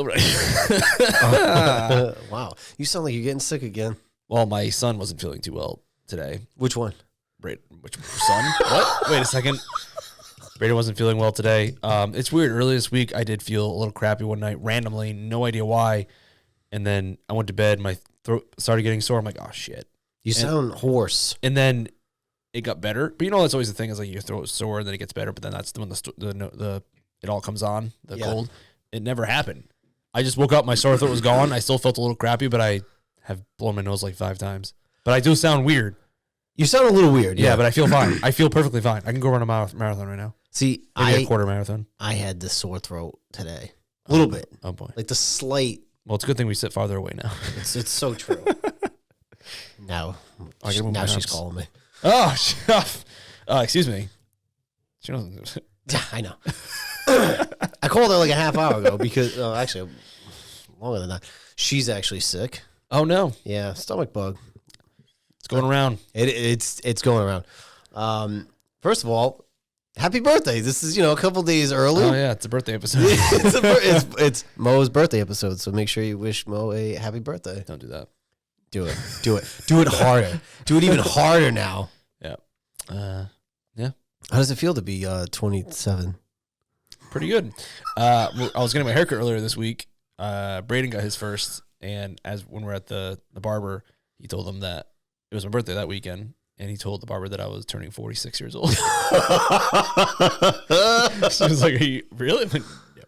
I'm ready. Wow. You sound like you're getting sick again. Well, my son wasn't feeling too well today. Which one? Which son? What? Wait a second. Brady wasn't feeling well today. It's weird. Earlier this week, I did feel a little crappy one night, randomly, no idea why. And then I went to bed. My throat started getting sore. I'm like, oh, shit. You sound hoarse. And then it got better. But that's always the thing is like your throat is sore and then it gets better. But then that's when it all comes on, the cold. It never happened. I just woke up. My sore throat was gone. I still felt a little crappy, but I have blown my nose like 5 times. But I do sound weird. You sound a little weird. Yeah, but I feel fine. I feel perfectly fine. I can go run a marathon right now. See, Maybe a quarter marathon. I had the sore throat today. A little bit. Oh, boy. Like the slight. Well, it's a good thing we sit farther away now. It's so true. Now she's calling me. Oh, excuse me. She doesn't. Yeah, I know. I called her like a half hour ago because, actually, longer than that. She's actually sick. Oh, no. Yeah, stomach bug. It's going around. It's going around. First of all, happy birthday. This is, a couple days early. Oh, yeah, it's a birthday episode. it's Mo's birthday episode, so make sure you wish Mo a happy birthday. Don't do that. Do it. Do it harder. Do it even harder now. Yeah. Yeah. How does it feel to be 27? Pretty good. I was getting my haircut earlier this week. Braden got his first, and when we're at the barber, he told him that it was my birthday that weekend, and he told the barber that I was turning 46 years old. She was like, "Are you really?" I'm like, yeah.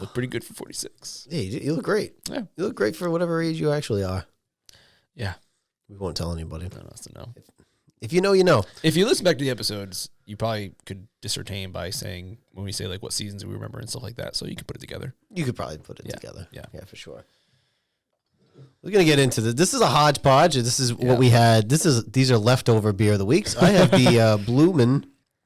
Look pretty good for 46. Yeah, you look great. Yeah, you look great for whatever age you actually are. Yeah, we won't tell anybody. No one else to know. If you know, you know. If you listen back to the episodes, you probably could discertain by saying when we say like what seasons we remember and stuff like that. So you could put it together. You could probably put it together. Yeah, for sure. We're gonna get into this. This is a hodgepodge. This is what we had. These are leftover beer of the week. So I have the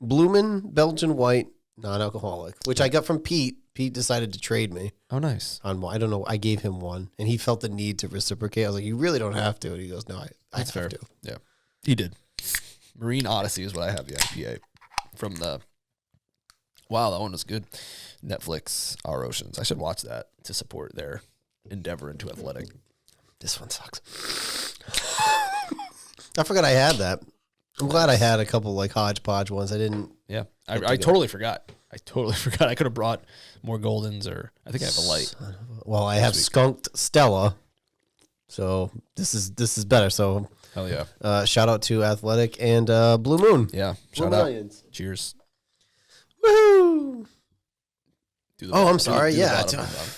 Bloomin' Belgian White non-alcoholic, which I got from Pete. Pete decided to trade me. Oh, nice. I don't know. I gave him one, and he felt the need to reciprocate. I was like, "You really don't have to." And he goes, "No, I have fair. to." Yeah, he did. Marine Odyssey is what I have the IPA from the. Wow, that one was good. Netflix, Our Oceans. I should watch that to support their endeavor into athletic. This one sucks. I forgot I had that. I'm glad I had a couple like hodgepodge ones. I didn't. Yeah, I totally forgot. I could have brought more Goldens, or I think I have a light. Well, I have Skunked Stella, so this is better. So hell yeah! Shout out to Athletic and Blue Moon. Yeah, shout out. Cheers. Woo! I'm sorry. Yeah.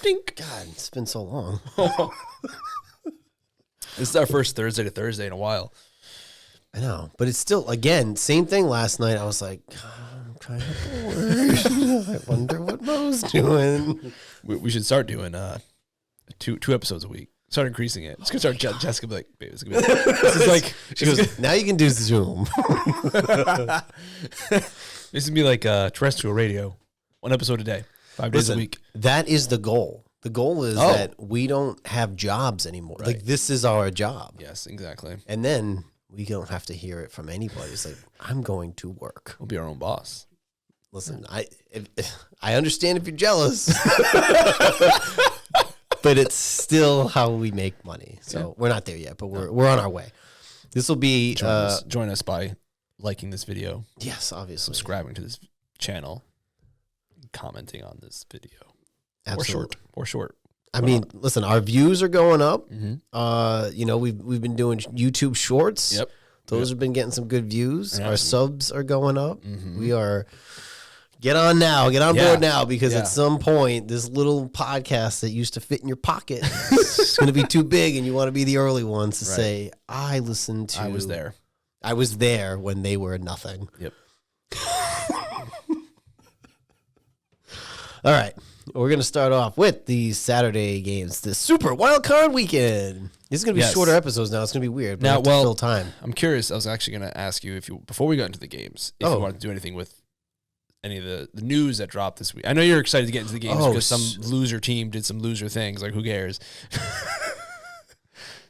Dink. God, it's been so long. This is our first Thursday to Thursday in a while. I know, but it's still, again, same thing last night. I was like, I'm kind of bored. I wonder what Mo's doing. We should start doing two episodes a week. Start increasing it. It's going to start, Jessica be like, babe, this is like, she goes, now you can do Zoom. This would be like terrestrial radio, 1 episode a day, 5 days a week. That is the goal. The goal is that we don't have jobs anymore. Right. Like, this is our job. Yes, exactly. And then we don't have to hear it from anybody. It's like, I'm going to work. We'll be our own boss. Listen, I understand if you're jealous, but it's still how we make money. So we're not there yet, but we're on our way. This will be join us by liking this video. Yes, obviously. Subscribing to this channel, commenting on this video. Absolutely. Or short. I mean, listen, our views are going up. Mm-hmm. We've been doing YouTube shorts. Yep. Those have been getting some good views. Yeah. Our subs are going up. Mm-hmm. We are get on board now, because at some point this little podcast that used to fit in your pocket is going to be too big, and you want to be the early ones to say, I listened to. I was there. I was there when they were nothing. Yep. All right. We're going to start off with the Saturday games, the Super Wild Card Weekend. This is going to be shorter episodes now. It's going to be weird. But now, fill time. I'm curious. I was actually going to ask you, before we got into the games, if you wanted to do anything with any of the news that dropped this week. I know you're excited to get into the games because some loser team did some loser things. Like, who cares?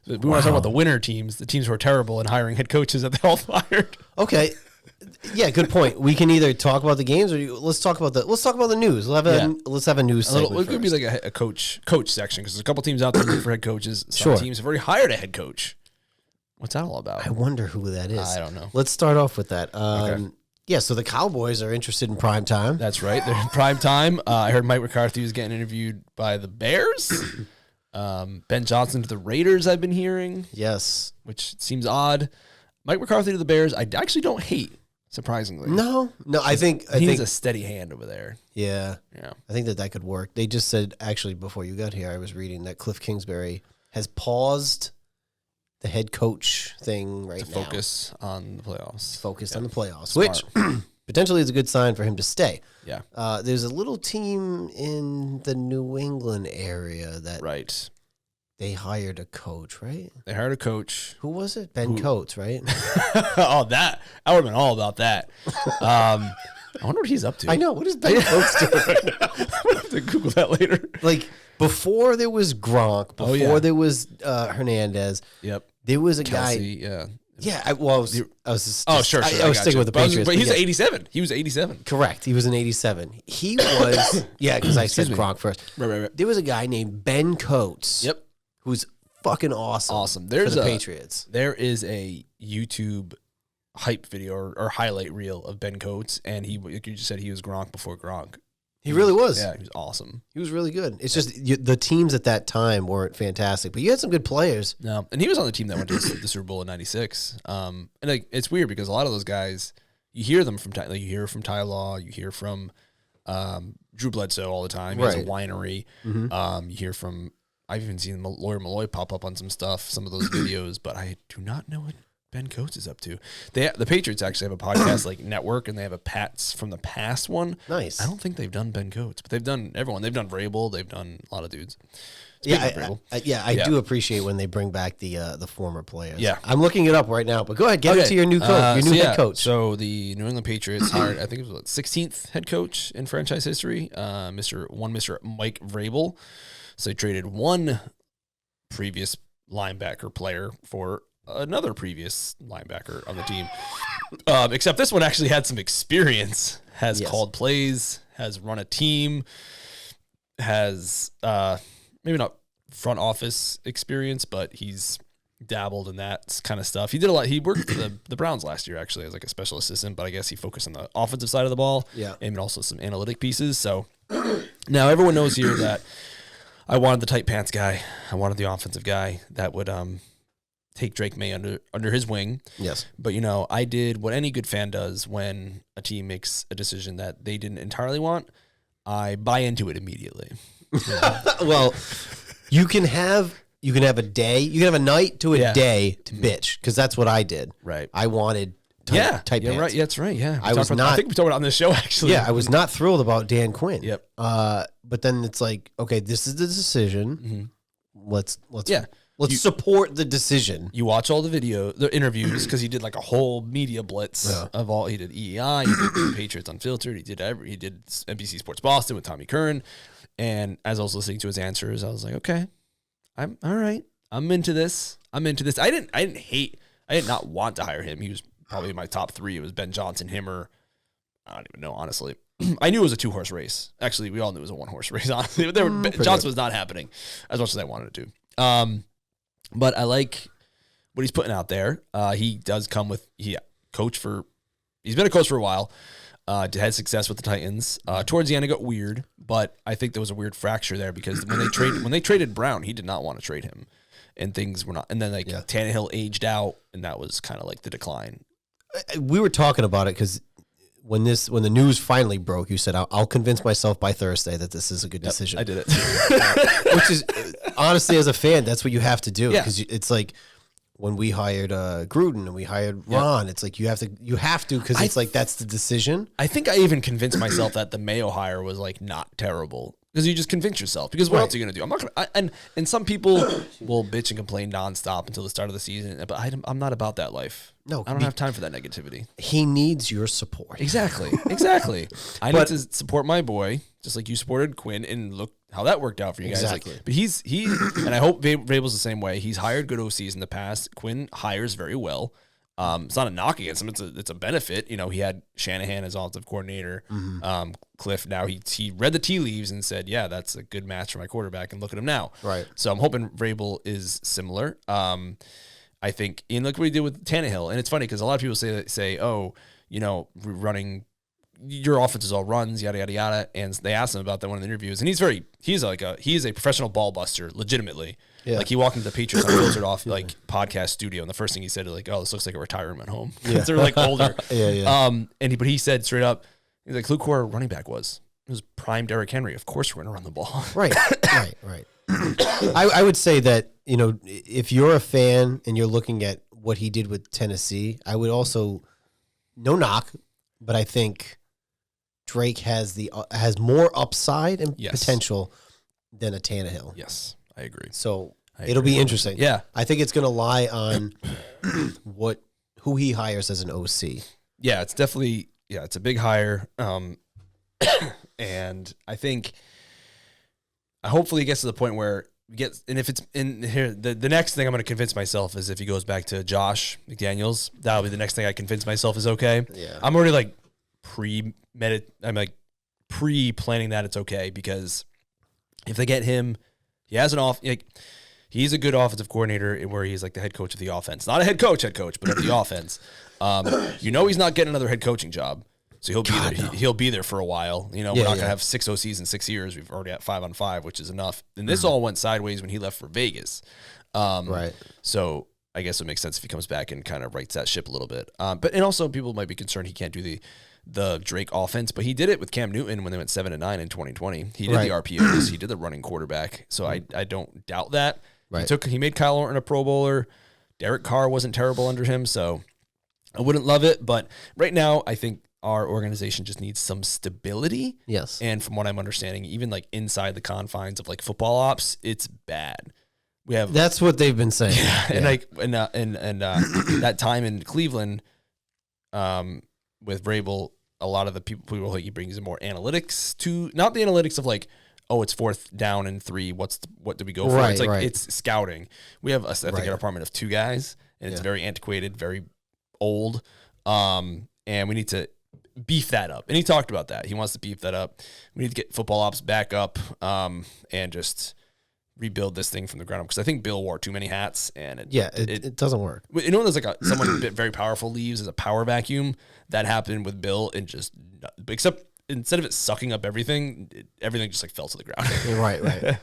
We want to talk about the winner teams, the teams who are terrible and hiring head coaches that they all fired. Okay. Yeah, good point. We can either talk about the games or let's talk about the news. Let's have a news segment. It could be like a coach section because there's a couple teams out there looking for head coaches. Some teams have already hired a head coach. What's that all about? I wonder who that is. I don't know. Let's start off with that. Okay. Yeah, so the Cowboys are interested in Primetime. That's right. They're in Primetime. I heard Mike McCarthy was getting interviewed by the Bears. Ben Johnson to the Raiders, I've been hearing. Yes. Which seems odd. Mike McCarthy to the Bears, I actually don't hate, surprisingly. No, I think he's a steady hand over there. Yeah. I think that could work. They just said, actually, before you got here, I was reading that Cliff Kingsbury has paused the head coach thing right now. Focus on the playoffs. Focused on the playoffs, Smart. Which potentially is a good sign for him to stay. Yeah. There's a little team in the New England area that they hired a coach, right? They hired a coach. Who was it? Ben Coates, right? Oh, that. I would have been all about that. I wonder what he's up to. I know. What is Ben Coates doing right now? I'm going to have to Google that later. Like, before there was Gronk, before there was Hernandez. Yep. There was a Kelsey, guy. Yeah. I was sure. I was sticking with the Patriots. But he's 87. He was 87. Correct. He was an 87. He was, because I said Gronk first. Right. There was a guy named Ben Coates. Yep. Who's fucking awesome. Awesome. There's for the Patriots. There is a YouTube hype video or highlight reel of Ben Coates, and he, like you just said, he was Gronk before Gronk. He really was. Yeah, he was awesome. He was really good. It's just the teams at that time weren't fantastic, but you had some good players. No, and he was on the team that went to the Super Bowl in '96. And like, it's weird because a lot of those guys, you hear them from you hear from Ty Law, you hear from Drew Bledsoe all the time. He has a winery. Mm-hmm. You hear from, I've even seen Lawyer Malloy pop up on some stuff, some of those videos, but I do not know what Ben Coates is up to. The Patriots actually have a podcast like network, and they have a Pats from the Past one. Nice. I don't think they've done Ben Coates, but they've done everyone. They've done Vrabel. They've done a lot of dudes. I do appreciate when they bring back the former players. Yeah. I'm looking it up right now, but go ahead, get into your new coach, head coach. So the New England Patriots hired, I think it was 16th head coach in franchise history, Mr. Mike Vrabel. So they traded one previous linebacker player for another previous linebacker on the team. Except this one actually had some experience, has called plays, has run a team, has maybe not front office experience, but he's dabbled in that kind of stuff. He did a lot. He worked for the Browns last year, actually, as like a special assistant, but I guess he focused on the offensive side of the ball and also some analytic pieces. So now everyone knows here that I wanted the tight pants guy. I wanted the offensive guy that would take Drake May under his wing. Yes. But, I did what any good fan does when a team makes a decision that they didn't entirely want. I buy into it immediately. Well, you can have a day, you can have a night to a day to bitch, because that's what I did. Right. I wanted tight pants. Right. Yeah, that's right. Yeah. I think we talked about it on this show, actually. Yeah, I was not thrilled about Dan Quinn. Yep. But then it's like, okay, this is the decision. Mm-hmm. Let's support the decision. You watch all the interviews, because he did like a whole media blitz of all. He did EEI, he did Patriots Unfiltered, he did NBC Sports Boston with Tommy Curran. And as I was listening to his answers, I was like, okay, I'm all right. I'm into this. I did not want to hire him. He was probably in my top three. It was Ben Johnson, him, or I don't even know, honestly. I knew it was a 2-horse race. Actually, we all knew it was a 1-horse race, honestly. Johnson was not happening as much as I wanted it to. But I like what he's putting out there. He does come with he's been a coach for a while. Had success with the Titans. Towards the end, it got weird, but I think there was a weird fracture there because when they traded Brown, he did not want to trade him, and things were not. And then Tannehill aged out, and that was kind of like the decline. We were talking about it because when the news finally broke, you said, "I'll convince myself by Thursday that this is a good decision." I did it, which is honestly, as a fan, that's what you have to do, because it's like. When we hired Gruden and we hired Ron, it's like you have to because it's like that's the decision. I think I even convinced myself that the Mayo hire was like not terrible, because you just convince yourself. Because what else are you gonna do? I'm not gonna. And some people will bitch and complain nonstop until the start of the season, but I'm not about that life. No, I don't have time for that negativity. He needs your support. Exactly. I need to support my boy, just like you supported Quinn, and look how that worked out for you guys. Exactly. But he, and I hope Vrabel's the same way. He's hired good OCs in the past. Quinn hires very well. It's not a knock against him. It's a benefit. You know, he had Shanahan as offensive coordinator. Cliff, now he read the tea leaves and said, yeah, that's a good match for my quarterback, and look at him now. Right. So I'm hoping Vrabel is similar. I think, and look what he did with Tannehill. And it's funny because a lot of people say, oh, you know, running your offense is all runs, yada, yada, yada. And they asked him about that one in the interviews. And he's a professional ball buster, legitimately. Yeah. Like he walked into the Patriots unfiltered off like podcast studio, and the first thing he said is like, "Oh, this looks like a retirement home." Yeah. They're like older. Yeah. But he said straight up, he's like, "Look who our running back was. It was prime Derrick Henry. Of course, we're going to run the ball." Right. I would say that, you know, if you're a fan and you're looking at what he did with Tennessee, I would also, no knock, but I think Drake has more upside and potential than a Tannehill. Yes. I agree. So it'll be interesting. Yeah. I think it's going to lie on who he hires as an OC. Yeah, it's definitely, it's a big hire. And I think hopefully it gets to the point where and if it's in here, the next thing I'm going to convince myself is if he goes back to Josh McDaniels, that'll be the next thing I convince myself is okay. Yeah. I'm already like pre-planning that it's okay, because if they get him, he has he's a good offensive coordinator where he's like the head coach of the offense. Not a head coach, but of the offense. You know he's not getting another head coaching job. So he'll be there. He'll be there for a while. You know, we're not going to have 6 OCs in 6 years. We've already got 5-on-5, which is enough. And this all went sideways when he left for Vegas. Right. So I guess it makes sense if he comes back and kind of rights that ship a little bit. And also people might be concerned he can't do the Drake offense, but he did it with Cam Newton when they went 7-9 in 2020. He did the RPOs. He did the running quarterback. So I don't doubt that. Right. He made Kyle Orton a Pro Bowler. Derek Carr wasn't terrible under him, so I wouldn't love it. But right now, I think our organization just needs some stability. Yes. And from what I'm understanding, even like inside the confines of like football ops, it's bad. That's what they've been saying. Yeah. And that time in Cleveland, with Vrabel, a lot of the people like he brings in more analytics to, not the analytics of like, oh, it's 4th down and 3. What do we go for? It's like it's scouting. We have I think an department of 2 guys, and it's very antiquated, very old, and we need to beef that up. And he talked about that. He wants to beef that up. We need to get football ops back up, and just rebuild this thing from the ground up, because I think Bill wore too many hats, and it doesn't work. You know, there's like someone very powerful leaves as a power vacuum. That happened with Bill, and just except instead of it sucking up everything just like fell to the ground. Right.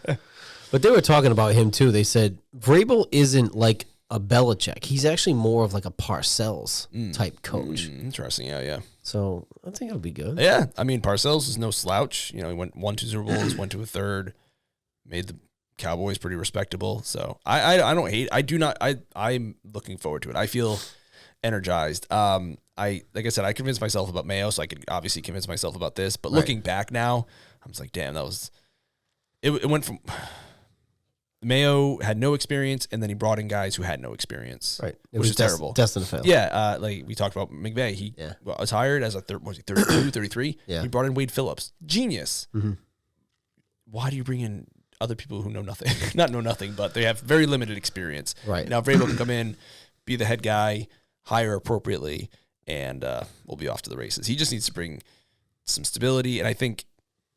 But they were talking about him too. They said Vrabel isn't like a Belichick. He's actually more of like a Parcells type coach. Interesting. Yeah. So I think it'll be good. Yeah. I mean, Parcells is no slouch. You know, he won 2 Super Bowls, went to a 3rd, made the Cowboys pretty respectable. So I don't hate. I'm looking forward to it. I feel energized. Like I said, I convinced myself about Mayo, so I could obviously convince myself about this. But looking back now, I'm just like, damn, that was. It went from Mayo had no experience, and then he brought in guys who had no experience. Right, which is terrible. Destined to fail. Yeah, like we talked about McVay. He was hired as a 32, 33. Yeah, he brought in Wade Phillips, genius. Mm-hmm. Why do you bring in other people who know nothing? Not know nothing, but they have very limited experience. Right. Now, Vrabel can come in, be the head guy, hire appropriately, and we'll be off to the races. He just needs to bring some stability. And I think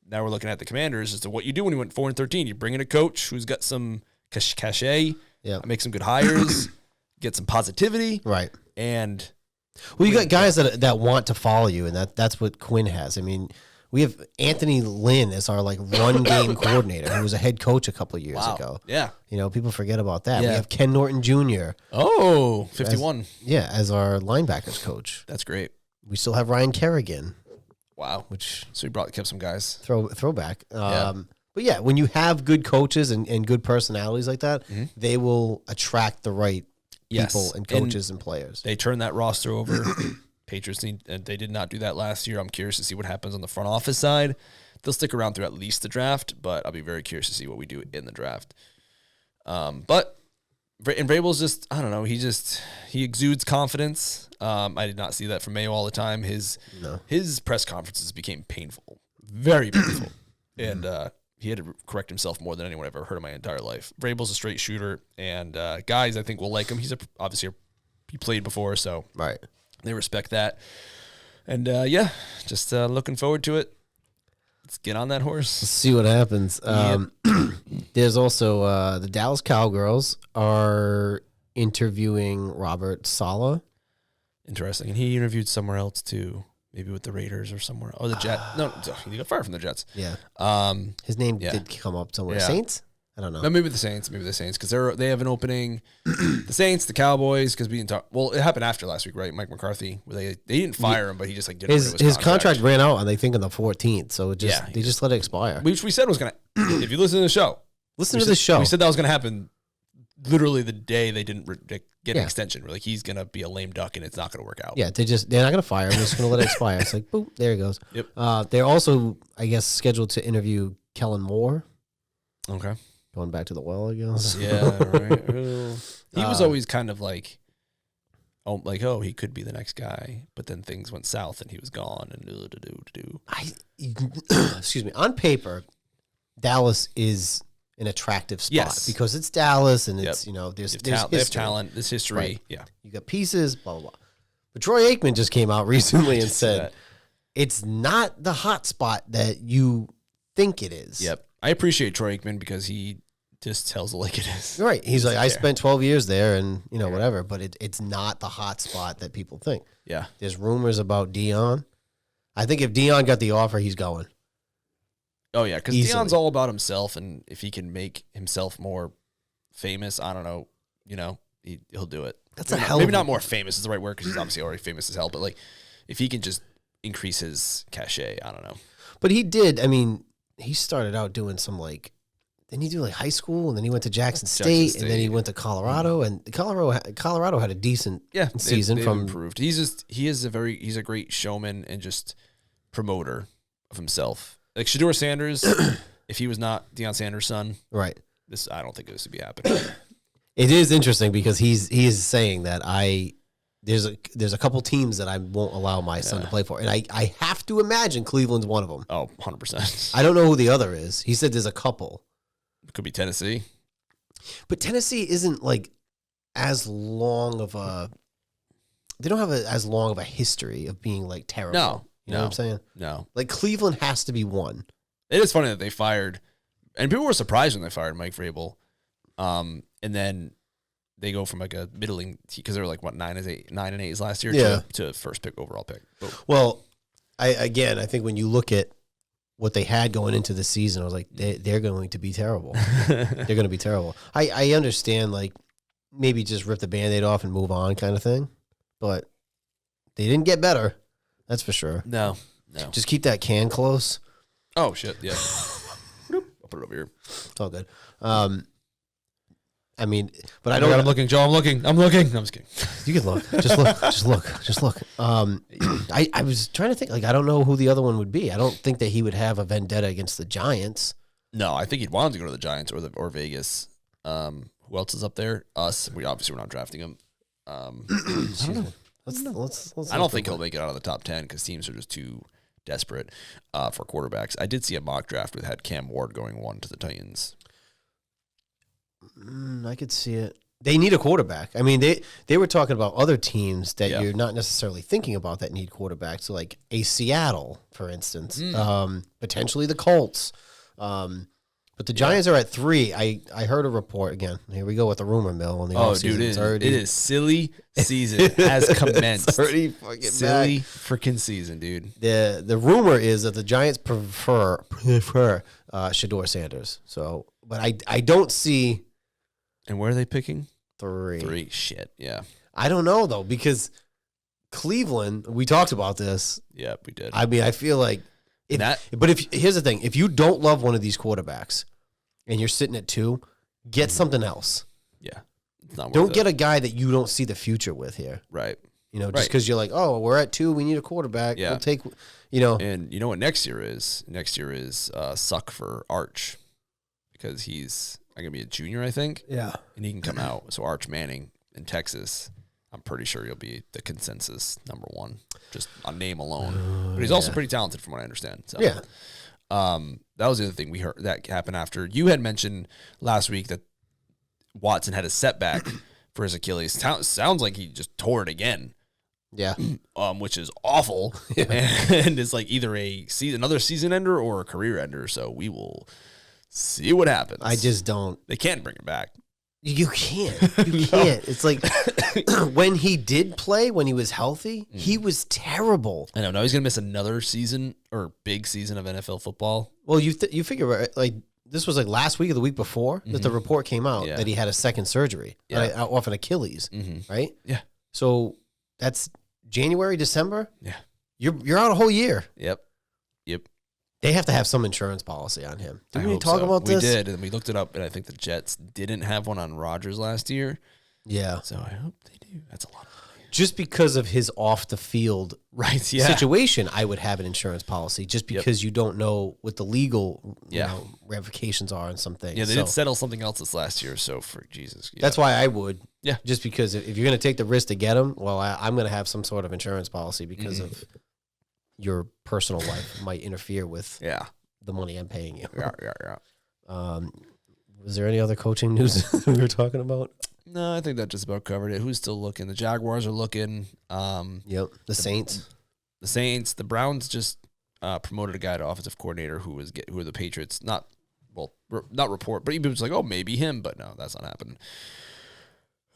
now we're looking at the Commanders as to what you do when you went 4-13. You bring in a coach who's got some cachet, make some good hires, get some positivity. Right. And well, you got guys that want to follow you, and that's what Quinn has. I mean, we have Anthony Lynn as our like run game coordinator, who was a head coach a couple of years ago. Yeah. You know, people forget about that. Yeah. We have Ken Norton Jr. Oh, 51. As our linebackers coach. That's great. We still have Ryan Kerrigan. Wow. So he kept some guys. Throwback. But yeah, when you have good coaches and good personalities like that, they will attract the right people and coaches and players. They turn that roster over. Patriots they did not do that last year. I'm curious to see what happens on the front office side. They'll stick around through at least the draft, but I'll be very curious to see what we do in the draft. But Vrabel's just, I don't know, he exudes confidence. I did not see that from Mayo all the time. His press conferences became painful, very painful, and he had to correct himself more than anyone I've ever heard in my entire life. Vrabel's a straight shooter, and guys I think will like him. He's obviously a he played before, so Right. they respect that. And just looking forward to it. Let's get on that horse. Let's see what happens. There's also the Dallas Cowgirls are interviewing Robert Saleh. Interesting. And he interviewed somewhere else too, maybe with the Raiders or somewhere. Oh, the Jets. No, he got fired from the Jets. Yeah. His name did come up somewhere. Yeah. Saints? I don't know. No, maybe the Saints, because they have an opening. The Saints, the Cowboys, because we didn't talk. Well, it happened after last week, right? Mike McCarthy, they didn't fire him, but he just like didn't. His contract ran out, and they think on the 14th, so they just let it expire. Which we said was gonna. If you listen to the show, we said that was gonna happen. Literally the day they didn't get an extension, we're like, he's gonna be a lame duck, and it's not gonna work out. Yeah, they're not gonna fire him. They're just gonna let it expire. It's like, boom, there it goes. Yep. They're also, I guess, scheduled to interview Kellen Moore. Okay. Going back to the well, I guess. Yeah, right. He was always kind of like, he could be the next guy, but then things went south and he was gone. And excuse me. On paper, Dallas is an attractive spot because it's Dallas and it's there's they have talent, there's history. Right. Yeah, you got pieces, blah blah blah. But Troy Aikman just came out recently and said it's not the hot spot that you think it is. Yep. I appreciate Troy Aikman because he just tells it like it is. Right. He's like, I spent 12 years there and, whatever, but it's not the hot spot that people think. Yeah. There's rumors about Dion. I think if Dion got the offer, he's going. Oh, yeah, because Dion's all about himself, and if he can make himself more famous, I don't know, he'll do it. That's maybe not more famous is the right word because he's obviously already famous as hell, but like if he can just increase his cachet, I don't know. But he did, he started out doing some didn't he do high school and then he went to Jackson State and then he went to Colorado and Colorado had a decent season they've improved. He's a great showman and just promoter of himself. Like Shedeur Sanders, if he was not Deion Sanders' son, right? I don't think this would be happening. It is interesting because he is saying that there's a couple teams that I won't allow my son to play for. And I have to imagine Cleveland's one of them. Oh, 100%. I don't know who the other is. He said there's a couple. It could be Tennessee. But Tennessee isn't as long of a... They don't have as long of a history of being terrible. No. You know what I'm saying? No. Cleveland has to be one. It is funny that they fired... And people were surprised when they fired Mike Vrabel. And then... They go from a middling because they were 9 and 8 last year to first pick overall pick. Well, I think when you look at what they had going into the season, I was like, they're going to be terrible. They're going to be terrible. I understand maybe just rip the Band-Aid off and move on kind of thing, but they didn't get better. That's for sure. No. Just keep that can close. Oh shit! Yeah. I'll put it over here. It's all good. But I don't. I'm looking, Joe. I'm looking. No, I'm just kidding. You can look. Just look. I was trying to think. I don't know who the other one would be. I don't think that he would have a vendetta against the Giants. No, I think he'd want him to go to the Giants or Vegas. Who else is up there? Us. We're not drafting him. I don't know. Let's I don't think he'll make it out of the top 10 because teams are just too desperate for quarterbacks. I did see a mock draft that had Cam Ward going 1 to the Titans. I could see it. They need a quarterback. They were talking about other teams that you're not necessarily thinking about that need quarterbacks. So a Seattle, for instance, potentially the Colts. But the Giants are at 3. I heard a report again. Here we go with the rumor mill on the offseason. It is silly season has commenced. It's already fucking silly freaking season, dude. The rumor is that the Giants prefer Shedeur Sanders. So, but I don't see. And where are they picking? 3. 3. Shit. Yeah. I don't know though because Cleveland. We talked about this. Yeah, we did. I feel like. Here's the thing: if you don't love one of these quarterbacks, and you're sitting at 2, get something else. Yeah, it's not worth don't it. get a guy that you don't see the future with here. Right. Just because you're we're at 2, we need a quarterback. Yeah. We'll take. And you know what next year is? Next year is suck for Arch because he's going to be a junior, I think. Yeah, and he can come out. So Arch Manning in Texas. I'm pretty sure he'll be the consensus number 1, just on name alone. But he's also pretty talented, from what I understand. So, yeah. That was the other thing we heard that happened after you had mentioned last week that Watson had a setback for his Achilles. Sounds like he just tore it again. Yeah. Which is awful. Yeah. And it's like either another season ender or a career ender. So we will see what happens. I just don't. They can't bring it back. You can't. You can't. It's like when he did play, when he was healthy, he was terrible. I know. Now he's going to miss another season or big season of NFL football. Well, you figure, like, this was like last week or the week before that the report came out that he had a second surgery off an Achilles, right? Yeah. So that's January, December. Yeah. You're out a whole year. Yep. They have to have some insurance policy on him. Didn't we talk so. about this? We did, and we looked it up, and I think the Jets didn't have one on Rodgers last year. Yeah. So I hope they do. That's a lot of money. Just because of his off the field situation, I would have an insurance policy just because you don't know what the legal ramifications are and some things. Yeah, they did settle something else this last year, so for Jesus. Yeah. That's why I would. Yeah. Just because if you're going to take the risk to get him, well, I'm going to have some sort of insurance policy because of your personal life might interfere with the money I'm paying you. Yeah. Was there any other coaching news we were talking about? No, I think that just about covered it. Who's still looking? The Jaguars are looking. The Saints. The Saints. The Browns just promoted a guy to offensive coordinator who are the Patriots. Not report, but he was like, oh, maybe him, but no, that's not happening.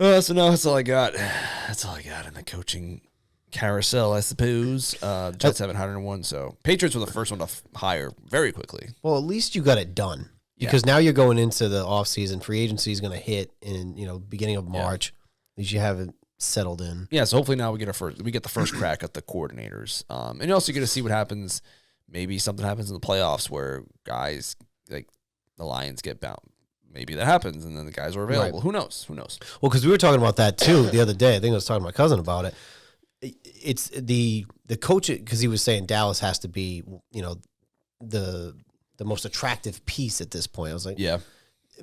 So no, that's all I got. That's all I got in the coaching carousel, I suppose. Jets haven't hired anyone, so Patriots were the first one to hire very quickly. Well, at least you got it done. Because now you're going into the offseason. Free agency is going to hit in beginning of March. At least you have it settled in. Yeah, so hopefully now we get the first crack at the coordinators. And you also get to see what happens. Maybe something happens in the playoffs where guys like the Lions get bound. Maybe that happens, and then the guys are available. Right. Who knows? Well, because we were talking about that too the other day. I think I was talking to my cousin about it. It's the coach, because he was saying Dallas has to be the most attractive piece at this point. I was like, yeah,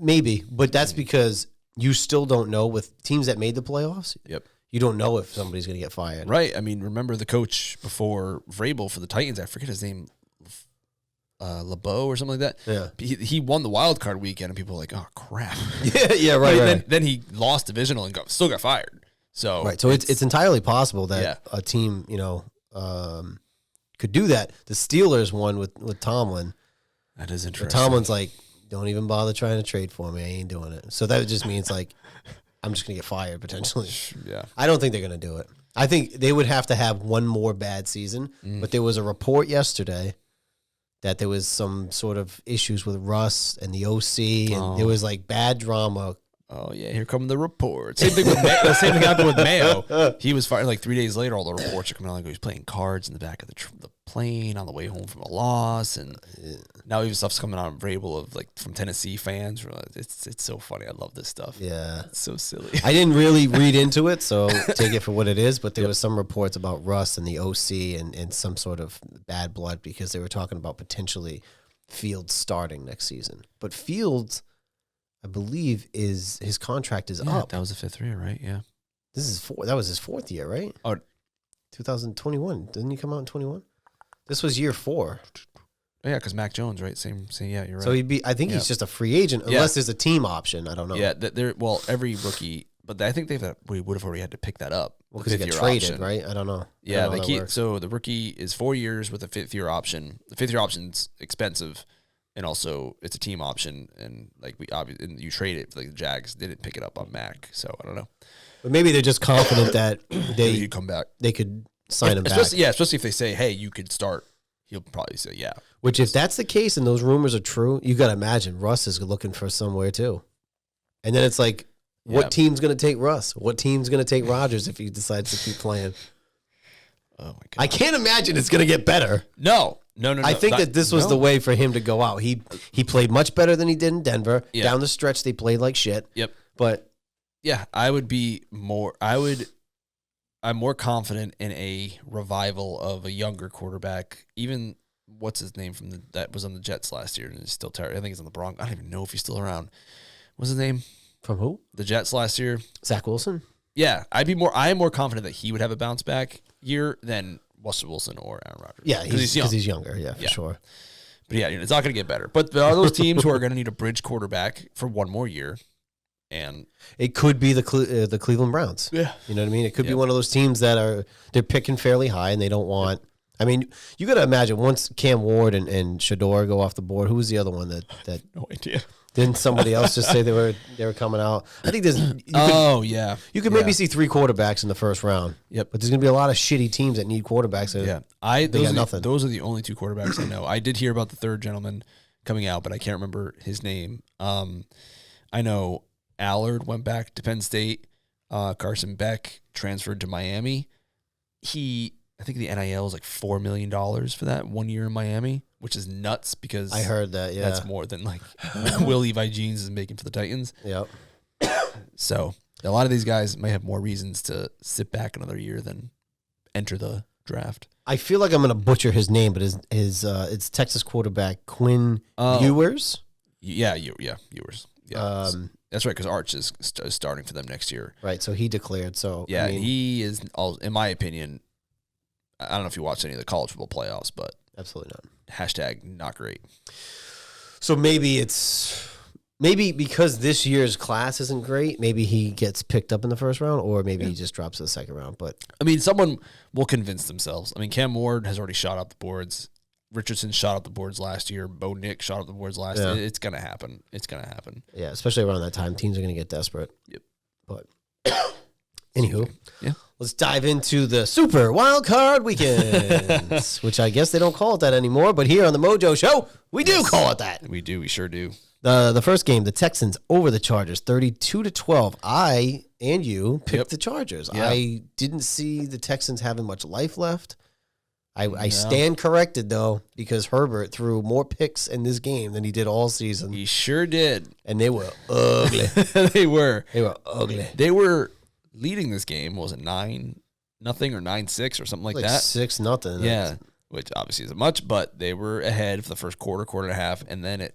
maybe, but that's because you still don't know with teams that made the playoffs. Yep. You don't know if somebody's going to get fired. Right. I mean, remember the coach before Vrabel for the Titans, I forget his name, LeBeau or something like that. Yeah. He won the wild card weekend and people were like, oh crap. Right. Then he lost divisional and still got fired. So right. So it's entirely possible that a team, could do that. The Steelers won with Tomlin. That is interesting. But Tomlin's like, don't even bother trying to trade for me. I ain't doing it. So that just means like, I'm just going to get fired potentially. Yeah. I don't think they're going to do it. I think they would have to have one more bad season. But there was a report yesterday that there was some sort of issues with Russ and the OC, and there was like bad drama. Oh yeah, here come the reports. Same thing happened with Mayo. He was fired like 3 days later. All the reports are coming out like he was playing cards in the back of the plane on the way home from a loss, and now even stuff's coming out of Vrabel of like from Tennessee fans. It's so funny. I love this stuff. Yeah, it's so silly. I didn't really read into it, so take it for what it is. But there was some reports about Russ and the OC and some sort of bad blood because they were talking about potentially Fields starting next season. But Fields, I believe, his contract is up. That was the 5th year, right? Yeah. That was his 4th year, right? Oh, 2021. Didn't he come out in 21? This was year 4. Oh, yeah, because Mac Jones, right? Same. Yeah, you're right. So I think he's just a free agent unless there's a team option. I don't know. Yeah, every rookie, but I think we would have already had to pick that up. Well, because he got traded, option. Right? I don't know. Yeah, so the rookie is 4 years with a 5th year option. The 5th year option's expensive. And also, it's a team option, and like you trade it. Like the Jags didn't pick it up on Mac, so I don't know. But maybe they're just confident that he'd come back. They could sign him back. Yeah, especially if they say, "Hey, you could start." He'll probably say, "Yeah." Which, if that's the case and those rumors are true, you got to imagine Russ is looking for somewhere too. And then it's like, what team's going to take Russ? What team's going to take Rodgers if he decides to keep playing? Oh my God! I can't imagine it's going to get better. No. I think that this was the way for him to go out. He played much better than he did in Denver. Yeah. Down the stretch, they played like shit. Yep. But yeah, I'm more confident in a revival of a younger quarterback. Even what's his name that was on the Jets last year and is still terrible. I think he's on the Broncos. I don't even know if he's still around. What's his name? From who? The Jets last year. Zach Wilson. Yeah, I am more confident that he would have a bounce back year than Russell Wilson or Aaron Rodgers. Yeah, because he's younger. Yeah, for sure. But yeah, it's not going to get better. But there are those teams who are going to need a bridge quarterback for one more year. And it could be the Cleveland Browns. Yeah. You know what I mean? It could be one of those teams that they're picking fairly high and they don't want. I mean, you got to imagine once Cam Ward and Shador go off the board. Who was the other one that no idea. Didn't somebody else just say they were coming out? I think there's. You could maybe see 3 quarterbacks in the first round. Yep. But there's going to be a lot of shitty teams that need quarterbacks. Those are the only 2 quarterbacks I know. I did hear about the third gentleman coming out, but I can't remember his name. I know Allard went back to Penn State. Carson Beck transferred to Miami. I think the NIL is like $4 million for that 1 year in Miami, which is nuts because I heard that. Yeah, that's more than like Will Levi Jeans is making for the Titans. Yep. So a lot of these guys may have more reasons to sit back another year than enter the draft. I feel like I'm going to butcher his name, but it's Texas quarterback Quinn Ewers. Ewers. Yeah, that's right, because Arch is starting for them next year. Right, so he declared. So yeah, he is, in my opinion, I don't know if you watched any of the college football playoffs, but absolutely not. # not great. So maybe because this year's class isn't great, maybe he gets picked up in the first round, or maybe he just drops to the second round. But I mean, someone will convince themselves. I mean, Cam Ward has already shot up the boards. Richardson shot up the boards last year. Bo Nick shot up the boards last year. It's going to happen. It's going to happen. Yeah, especially around that time. Teams are going to get desperate. Yep. But anywho, yeah. Let's dive into the Super Wild Card Weekends, which I guess they don't call it that anymore. But here on the Mojo Show, we do call it that. We do. We sure do. The first game, the Texans over the Chargers, 32-12. I and you picked the Chargers. Yeah. I didn't see the Texans having much life left. I stand corrected, though, because Herbert threw more picks in this game than he did all season. He sure did. And they were ugly. They were ugly. They were leading this game. Was it 9-0 or 9-6 or something like that? 6-0. Yeah, which obviously isn't much, but they were ahead for the first quarter and a half, and then it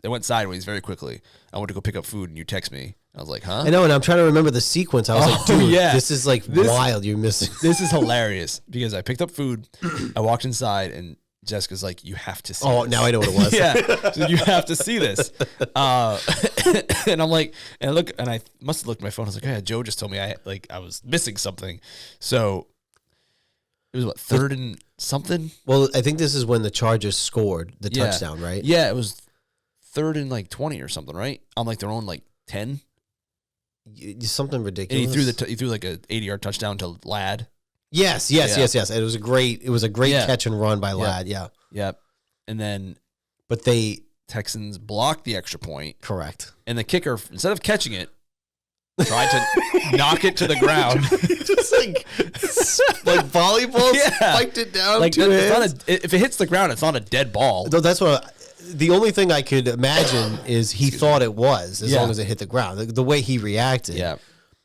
went sideways very quickly. I went to go pick up food, and you text me. I was like, huh? I know, and I'm trying to remember the sequence. I was like, dude, this is wild. You're missing. This is hilarious because I picked up food. I walked inside, and Jessica's like, you have to see this. Now I know what it was. Yeah. So you have to see this. And I'm like, and I must have looked at my phone. I was like, oh, yeah, Joe just told me I was missing something. So it was what, 3rd and something? Well, I think this is when the Chargers scored the touchdown, right? Yeah, it was 3rd and 20 or something, right? On their own 10. Something ridiculous. And he threw like a 80-yard touchdown to Ladd. Yes. It was a great catch and run by Ladd. Yeah. Yep. And then, but Texans blocked the extra point. Correct. And the kicker, instead of catching it, tried to knock it to the ground. Just like volleyball, spiked it down. Like if it hits the ground, it's not a dead ball. No, that's what. The only thing I could imagine is he thought it was, as long as it hit the ground. The way he reacted. Yeah.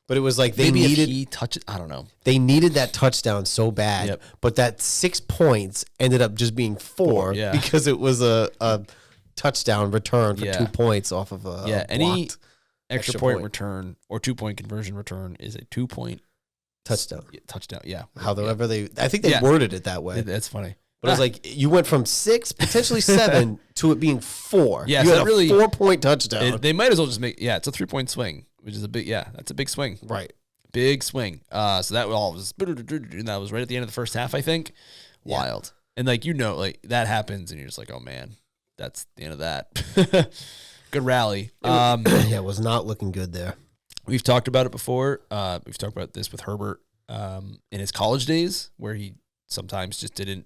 But it was like maybe if he touched it, I don't know. They needed that touchdown so bad, but that 6 points ended up just being 4 because it was a touchdown return for 2 points off of a any extra point return or 2-point conversion return is a 2-point touchdown. Touchdown, yeah. However I think they worded it that way. That's funny. But it was like you went from 6, potentially 7, to it being 4. Yeah, you so had a 4-point touchdown. They might as well just make it's a 3-point swing, which is that's a big swing. Right. Big swing. So that was right at the end of the first half, I think. Wild. And that happens and you're just like, oh man, that's the end of that. Good rally. It was not looking good there. We've talked about it before. We've talked about this with Herbert in his college days where he sometimes just didn't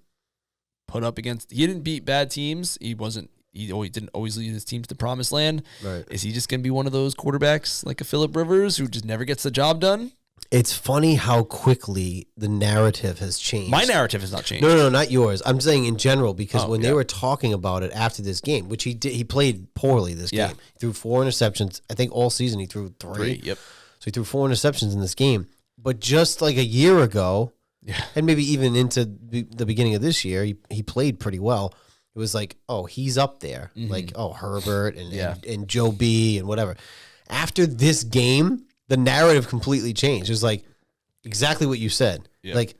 put up against. He didn't beat bad teams. He didn't always lead his team to the promised land. Right. Is he just going to be one of those quarterbacks like a Phillip Rivers who just never gets the job done? It's funny how quickly the narrative has changed. My narrative has not changed. No, not yours. I'm saying in general because when they were talking about it after this game, which he played poorly this game. He threw 4 interceptions. I think all season he threw 3. Yep. So he threw 4 interceptions in this game. But just like a year ago, and maybe even into the beginning of this year, he played pretty well. It was like, oh, he's up there. Mm-hmm. Like, oh, Herbert and Joe B and whatever. After this game, the narrative completely changed. It was like exactly what you said. Yep. Like,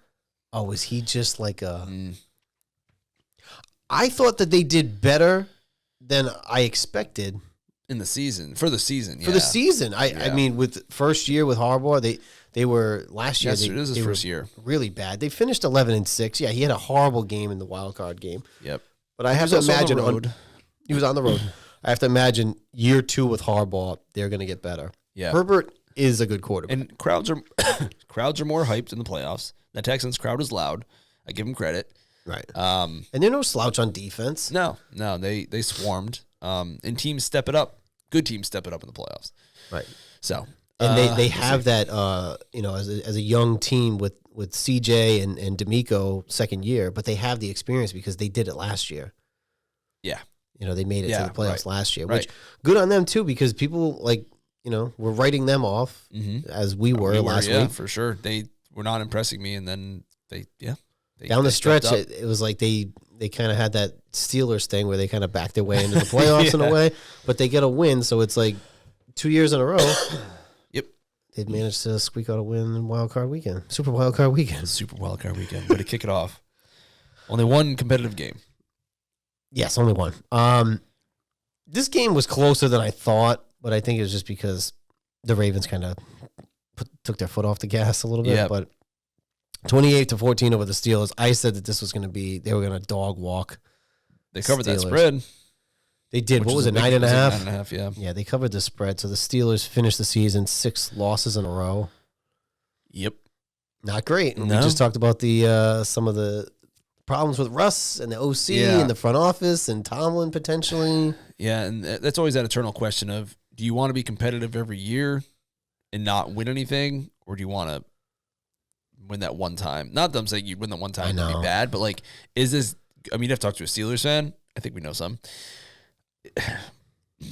oh, was he just like a... I thought that they did better than I expected in the season for the season. For the season, I mean, with first year with Harbaugh, they were last year. Yes, it is his first year. Really bad. They finished 11-6. Yeah, he had a horrible game in the wild card game. Yep. But I have to imagine he was on the road. I have to imagine year 2 with Harbaugh, they're going to get better. Yeah. Herbert is a good quarterback, and crowds are more hyped in the playoffs. The Texans crowd is loud. I give them credit. Right. And they're no slouch on defense. No, they swarmed. And teams step it up. Good teams step it up in the playoffs. Right. So, and they have that, as a young team with CJ and D'Amico second year, but they have the experience because they did it last year. Yeah. They made it to the playoffs last year, which right. good on them too, because people were writing them off as we were last week. For sure. They were not impressing me. And then they down the stretch, it was like they kind of had that Steelers thing where they kind of backed their way into the playoffs in a way, but they get a win. So it's like 2 years in a row. Yep. They'd managed to squeak out a win in Wild Card Weekend. Super Wild Card Weekend. But to kick it off, only one competitive game. Yes, only one. This game was closer than I thought, but I think it was just because the Ravens kind of took their foot off the gas a little bit. Yeah. But 28-14 over the Steelers. I said that this was going to be, they were going to dog walk. They covered that Steelers. spread. They did. What was it, 9.5? 9.5, yeah. Yeah, they covered the spread. So the Steelers finished the season 6 losses in a row. Yep. Not great. No. We just talked about the some of the problems with Russ and the OC and the front office and Tomlin potentially. Yeah, and that's always that eternal question of, do you want to be competitive every year and not win anything, or do you want to win that one time? Not that I'm saying you'd win that one time and it'd be bad, but like, is this, I mean, you'd have to talk to a Steelers fan. I think we know some.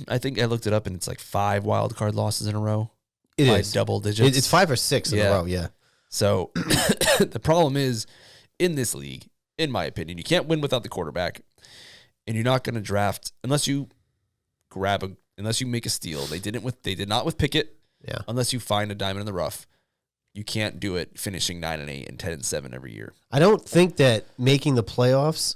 I think I looked it up and it's like 5 wild card losses in a row. It is double digits. It's 5 or 6 in a row, yeah. So the problem is, in this league, in my opinion, you can't win without the quarterback, and you're not going to draft unless you unless you make a steal. They did not with Pickett. Yeah. Unless you find a diamond in the rough, you can't do it finishing 9-8 and 10-7 every year. I don't think that making the playoffs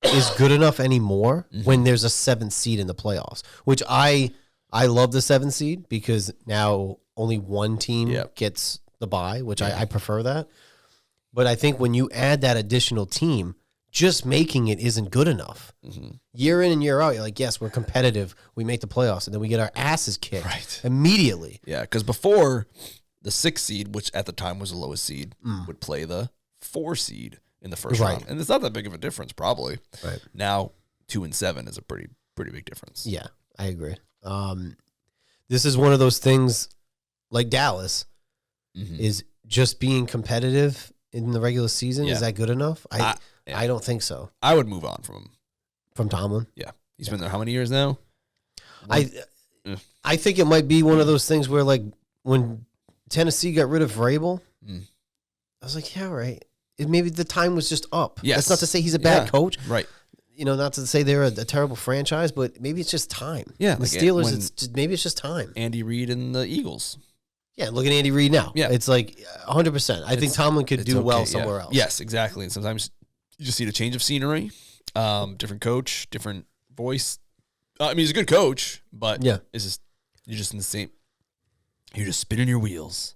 is good enough anymore when there's a 7th seed in the playoffs, which I love the 7th seed because now only one team gets the bye, which I prefer that. But I think when you add that additional team, just making it isn't good enough. Year in and year out, you're like, yes, we're competitive. We make the playoffs, and then we get our asses kicked immediately. Yeah, because before, the 6th seed, which at the time was the lowest seed, would play the 4 seed in the first round. And it's not that big of a difference, probably. Right. Now, 2 and 7 is a pretty big difference. Yeah, I agree. This is one of those things like Dallas is just being competitive in the regular season. Is that good enough? I don't think so. I would move on from him. From Tomlin? Yeah. He's been there how many years now? I think it might be one of those things where, like, when Tennessee got rid of Vrabel, I was like, yeah, right. Maybe the time was just up. Yes. That's not to say he's a bad coach. Right. Not to say they're a terrible franchise, but maybe it's just time. Yeah. The Steelers, maybe it's just time. Andy Reid and the Eagles. Yeah, look at Andy Reid now. Yeah. It's like 100%. I think Tomlin could do well somewhere else. Yes, exactly. And sometimes you just need a change of scenery, different coach, different voice. I mean, he's a good coach, but it's just, you're just in the same. You're just spinning your wheels.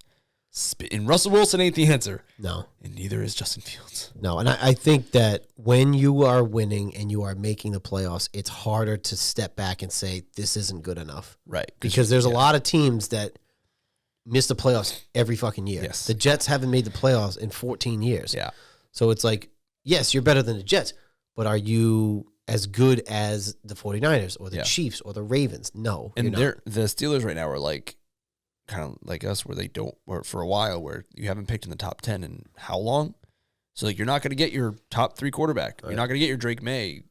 And Russell Wilson ain't the answer. No. And neither is Justin Fields. No, and I think that when you are winning and you are making the playoffs, it's harder to step back and say, this isn't good enough. Right. Because there's a lot of teams that miss the playoffs every fucking year. Yes. The Jets haven't made the playoffs in 14 years. Yeah. So it's like, yes, you're better than the Jets, but are you as good as the 49ers or the Chiefs or the Ravens? No. And the Steelers right now are like, kind of like us, where they don't, or for a while, where you haven't picked in the top 10 in how long? So like, you're not going to get your top 3 quarterback. Right. You're not going to get your Drake May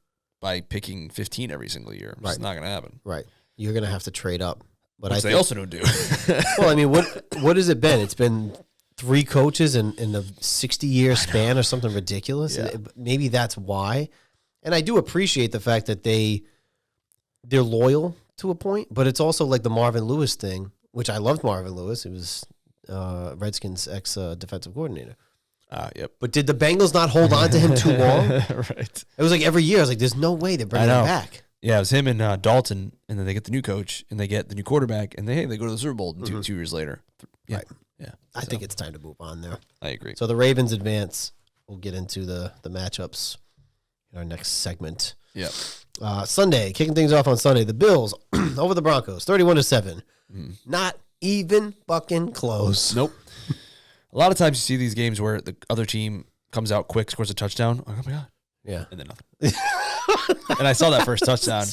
by picking 15 every single year. It's not going to happen. Right. You're going to have to trade up. But Which they also don't do. Well, I mean, what has it been? It's been 3 coaches in the 60-year span or something ridiculous. Yeah. And maybe that's why. And I do appreciate the fact that they're loyal to a point, but it's also like the Marvin Lewis thing, which I loved Marvin Lewis. He was Redskins ex-defensive coordinator. Yep. But did the Bengals not hold on to him too long? Right. It was like every year, I was like, there's no way they're bringing him back. Yeah, it was him and Dalton, and then they get the new coach, and they get the new quarterback, and they go to the Super Bowl 2 years later. Yeah, Right. yeah. I think it's time to move on there. I agree. So the Ravens advance. We'll get into the matchups in our next segment. Yeah. Sunday, kicking things off on Sunday, the Bills over the Broncos, 31-7. Not even fucking close. Nope. A lot of times you see these games where the other team comes out quick, scores a touchdown. Oh my God. Yeah. And then nothing. And I saw that first touchdown,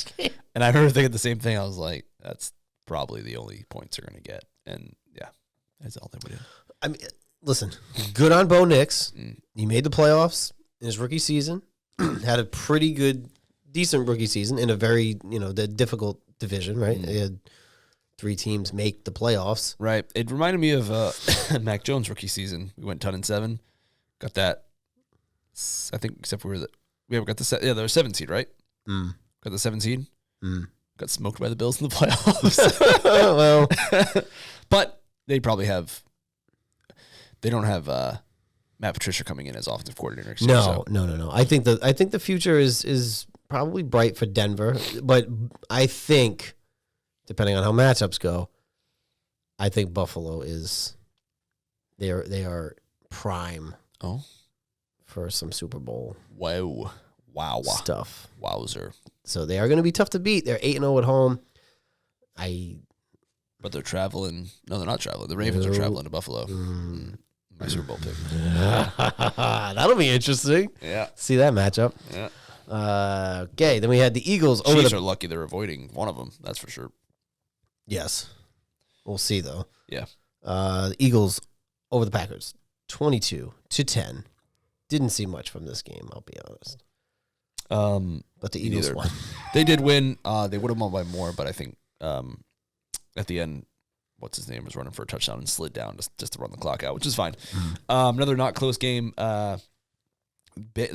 and I remember thinking the same thing. I was like, that's probably the only points they're going to get. And yeah, that's all they would do. I mean, listen, good on Bo Nix. He made the playoffs in his rookie season, had a pretty good, decent rookie season in a very, the difficult division, right? He had 3 teams make the playoffs. Right. It reminded me of Mac Jones' rookie season. We went 10-7. Got that, I think, except for we got the there was 7 seed, right? Got the 7 seed. Got smoked by the Bills in the playoffs. Well, but they probably have. They don't have Matt Patricia coming in as offensive coordinator next year. No. I think the future is probably bright for Denver, but I think, depending on how matchups go, I think Buffalo is they are prime. For some Super Bowl Wow stuff. Wowzer. So they are going to be tough to beat. They're 8-0 at home. But they're traveling. No, they're not traveling. The Ravens are traveling to Buffalo. My Super Bowl pick. That'll be interesting. Yeah. See that matchup. Yeah. Okay, then we had the Eagles over Chiefs are lucky they're avoiding one of them. That's for sure. Yes. We'll see, though. Yeah. The Eagles over the Packers, 22-10. Didn't see much from this game, I'll be honest. But the Eagles won. They did win. They would have won by more, but I think at the end, what's his name was running for a touchdown and slid down just to run the clock out, which is fine. Another not close game. The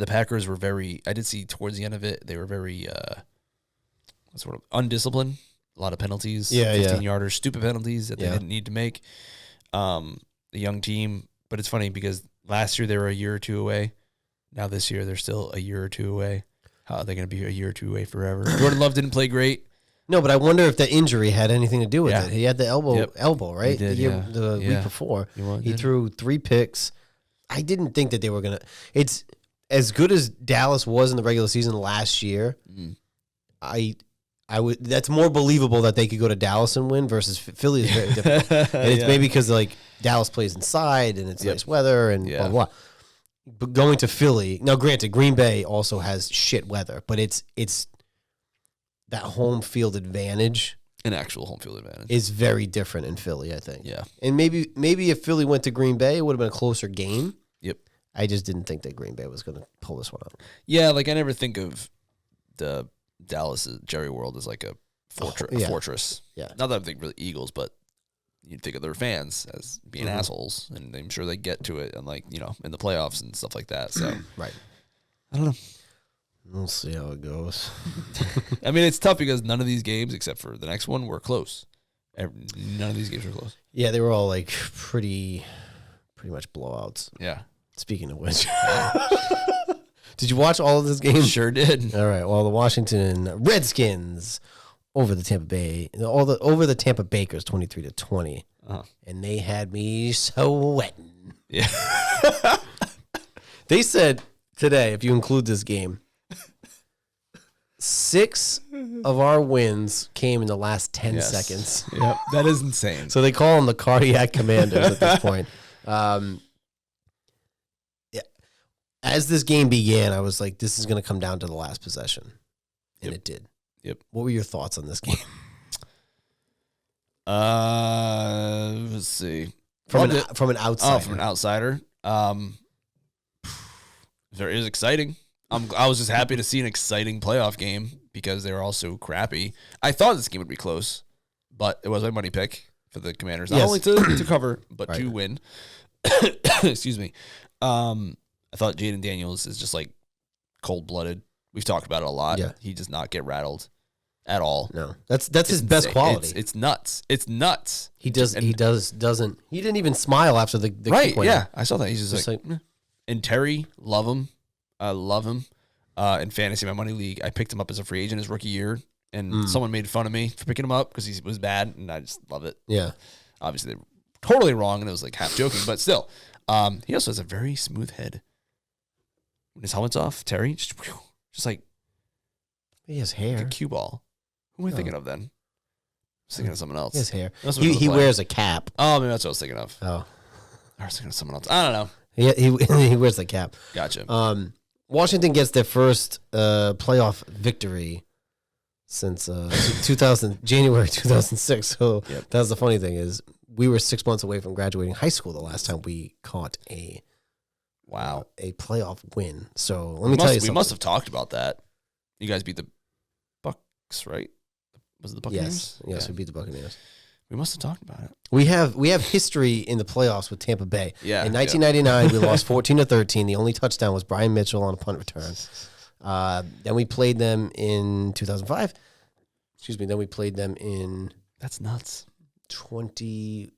Packers were I did see towards the end of it, they were very sort of undisciplined. A lot of penalties, 15-yarders, stupid penalties that they didn't need to make. The young team, but it's funny because last year they were a year or two away. Now this year they're still a year or two away. How are they going to be a year or two away forever? Jordan Love didn't play great. No, but I wonder if the injury had anything to do with it. He had the elbow, right? He did, the week before. He threw 3 picks. I didn't think that they were going to. It's as good as Dallas was in the regular season last year. I would. That's more believable that they could go to Dallas and win versus Philly is very difficult. And it's maybe because Dallas plays inside and it's nice weather and blah, blah, blah. But going to Philly, now granted, Green Bay also has shit weather, but it's that home field advantage. An actual home field advantage. Is very different in Philly, I think. Yeah. And maybe if Philly went to Green Bay, it would have been a closer game. Yep. I just didn't think that Green Bay was going to pull this one out. Yeah, I never think of the Dallas Jerry World as like a fortress. Yeah. Not that I'm thinking really Eagles, but you'd think of their fans as being assholes, and I'm sure they get to it and in the playoffs and stuff like that. So right. I don't know. We'll see how it goes. I mean, it's tough because none of these games, except for the next one, were close. None of these games were close. Yeah, they were all pretty much blowouts. Yeah. Speaking of which, did you watch all of this game? Sure did. All right. Well, the Washington Redskins over the Tampa Bay, over the Tampa Bakers, 23-20, and they had me sweating. Yeah. They said today, if you include this game, 6 of our wins came in the last 10 seconds. Yep, that is insane. So they call them the cardiac commanders at this point. As this game began, I was like, this is going to come down to the last possession. And it did. Yep. What were your thoughts on this game? Let's see. From an outsider. Oh, from an outsider. There is exciting. I was just happy to see an exciting playoff game because they were all so crappy. I thought this game would be close, but it was my money pick for the Commanders. Not only to cover, but to win. Excuse me. I thought Jaden Daniels is just cold-blooded. We've talked about it a lot. Yeah. He does not get rattled at all. No, that's his best quality. It's nuts. It's nuts. He doesn't. He didn't even smile after the right. kick went Yeah, in. I saw that. He's just like. And Terry, love him. I love him. in fantasy, my money league. I picked him up as a free agent his rookie year, and someone made fun of me for picking him up because he was bad, and I just love it. Yeah. Obviously, they were totally wrong, and it was like half joking, but still. He also has a very smooth head. When his helmet's off, Terry, just like he has hair. like a cue ball. Who am I thinking of then? I was thinking of someone else. He has hair. That's He wears a cap. Oh, maybe that's what I was thinking of. Oh. I was thinking of someone else. I don't know. He wears the cap. Gotcha. Washington gets their first playoff victory since January 2006. So that's the funny thing is we were 6 months away from graduating high school the last time we caught a playoff win. So let me tell you something. We must have talked about that. You guys beat the Bucks, right? Was it the Buccaneers? Yes, we beat the Buccaneers. We must have talked about it. We have history in the playoffs with Tampa Bay. Yeah. In 1999, we lost 14-13. The only touchdown was Brian Mitchell on a punt return. Then we played them in 2005. Excuse me. Then we played them in That's nuts. 2020.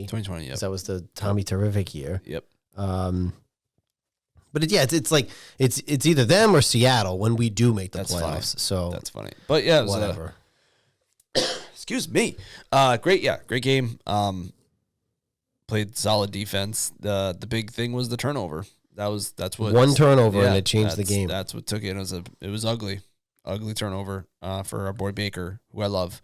2020, yeah. That was the Tommy Terrific year. Yep. But it's like it's either them or Seattle when we do make the playoffs. Funny. So that's funny. But yeah, it was, whatever. Excuse me. Great game. Played solid defense. The big thing was the turnover. That's what one turnover and it changed the game. That's what took it. It was ugly turnover for our boy Baker, who I love.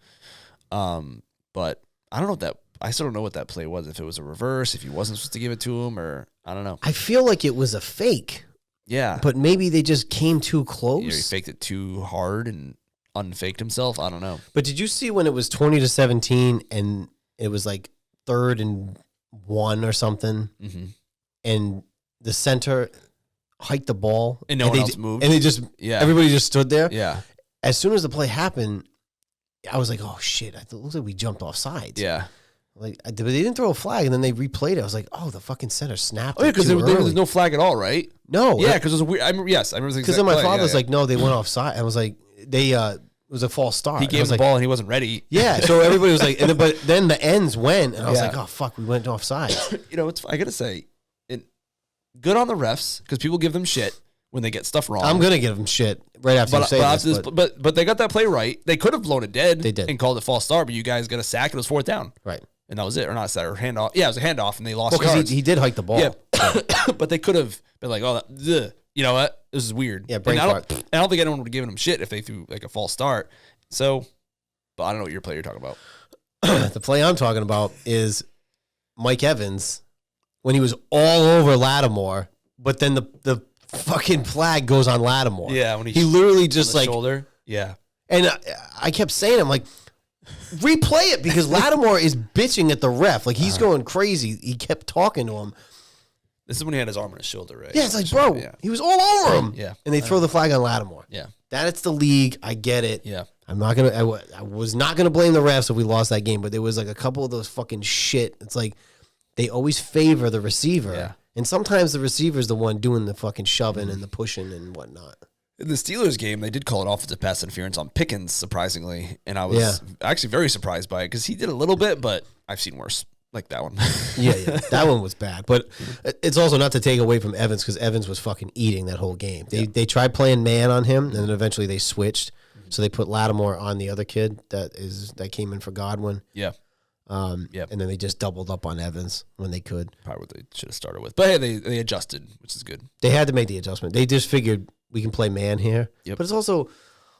But I don't know I still don't know what that play was. If it was a reverse, if he wasn't supposed to give it to him, or I don't know. I feel like it was a fake. Yeah, but maybe they just came too close. He faked it too hard and unfaked himself. I don't know. But did you see when it was 20-17 and it was like 3rd and 1 or something, and the center hiked the ball and no one else moved, and everybody just stood there. Yeah. As soon as the play happened, I was like, "Oh shit!" It looks like we jumped off sides. Yeah. But they didn't throw a flag, and then they replayed it. I was like, "Oh, the fucking center snapped." Oh yeah, because there was no flag at all, right? No. Yeah, because it was weird. I remember because then my father's like, "No, they went offside." I was like, "It was a false start." He gave the ball and he wasn't ready. Yeah, so everybody was like, but then the ends went, and I was like, "Oh fuck, we went offside." I gotta say, good on the refs because people give them shit when they get stuff wrong. I'm gonna give them shit right after you say this. But they got that play right. They could have blown it dead. They did and called it false start, but you guys got a sack. It was 4th down. Right. And that was it, or not a sack, or handoff. Yeah, it was a handoff, and they lost yards. He did hike the ball. Yeah, but they could have been like, "Oh, you know what? This is weird." Yeah, I don't think anyone would have given him shit if they threw like a false start. So, but I don't know what your play you're talking about. The play I'm talking about is Mike Evans when he was all over Lattimore, but then the fucking flag goes on Lattimore. Yeah, when he literally just like shoulder. Yeah, and I kept saying, I'm like, replay it because Lattimore is bitching at the ref. Like he's going crazy. He kept talking to him. This is when he had his arm on his shoulder, right? Yeah, it's like, bro, he was all over him. Yeah. And they throw the flag on Lattimore. Yeah. That's the league. I get it. Yeah. I was not going to blame the refs if we lost that game, but there was like a couple of those fucking shit. It's like they always favor the receiver. Yeah. And sometimes the receiver's the one doing the fucking shoving and the pushing and whatnot. In the Steelers game, they did call it offensive pass interference on Pickens, surprisingly. And I was actually very surprised by it because he did a little bit, but I've seen worse. Like that one. Yeah. That one was bad. But it's also not to take away from Evans because Evans was fucking eating that whole game. They tried playing man on him, and then eventually they switched. So they put Lattimore on the other kid that came in for Godwin. Yeah. And then they just doubled up on Evans when they could. Probably what they should have started with. But hey, they adjusted, which is good. They had to make the adjustment. They just figured we can play man here. Yep. But it's also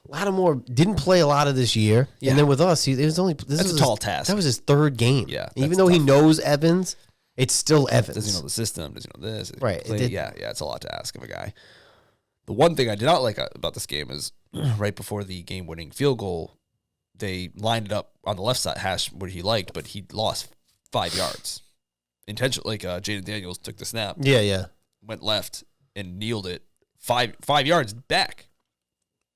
Lattimore didn't play a lot of this year. Yeah. And then with us, that's a tall task. That was his 3rd game. Yeah. Even though he knows Evans, it's still Evans. Does he know the system? Does he know this? Right. It's a lot to ask of a guy. The one thing I did not like about this game is right before the game-winning field goal, they lined it up on the left side hash where he liked, but he lost 5 yards. Intentionally, Jaden Daniels took the snap. Yeah. Went left and kneeled it 5 yards back.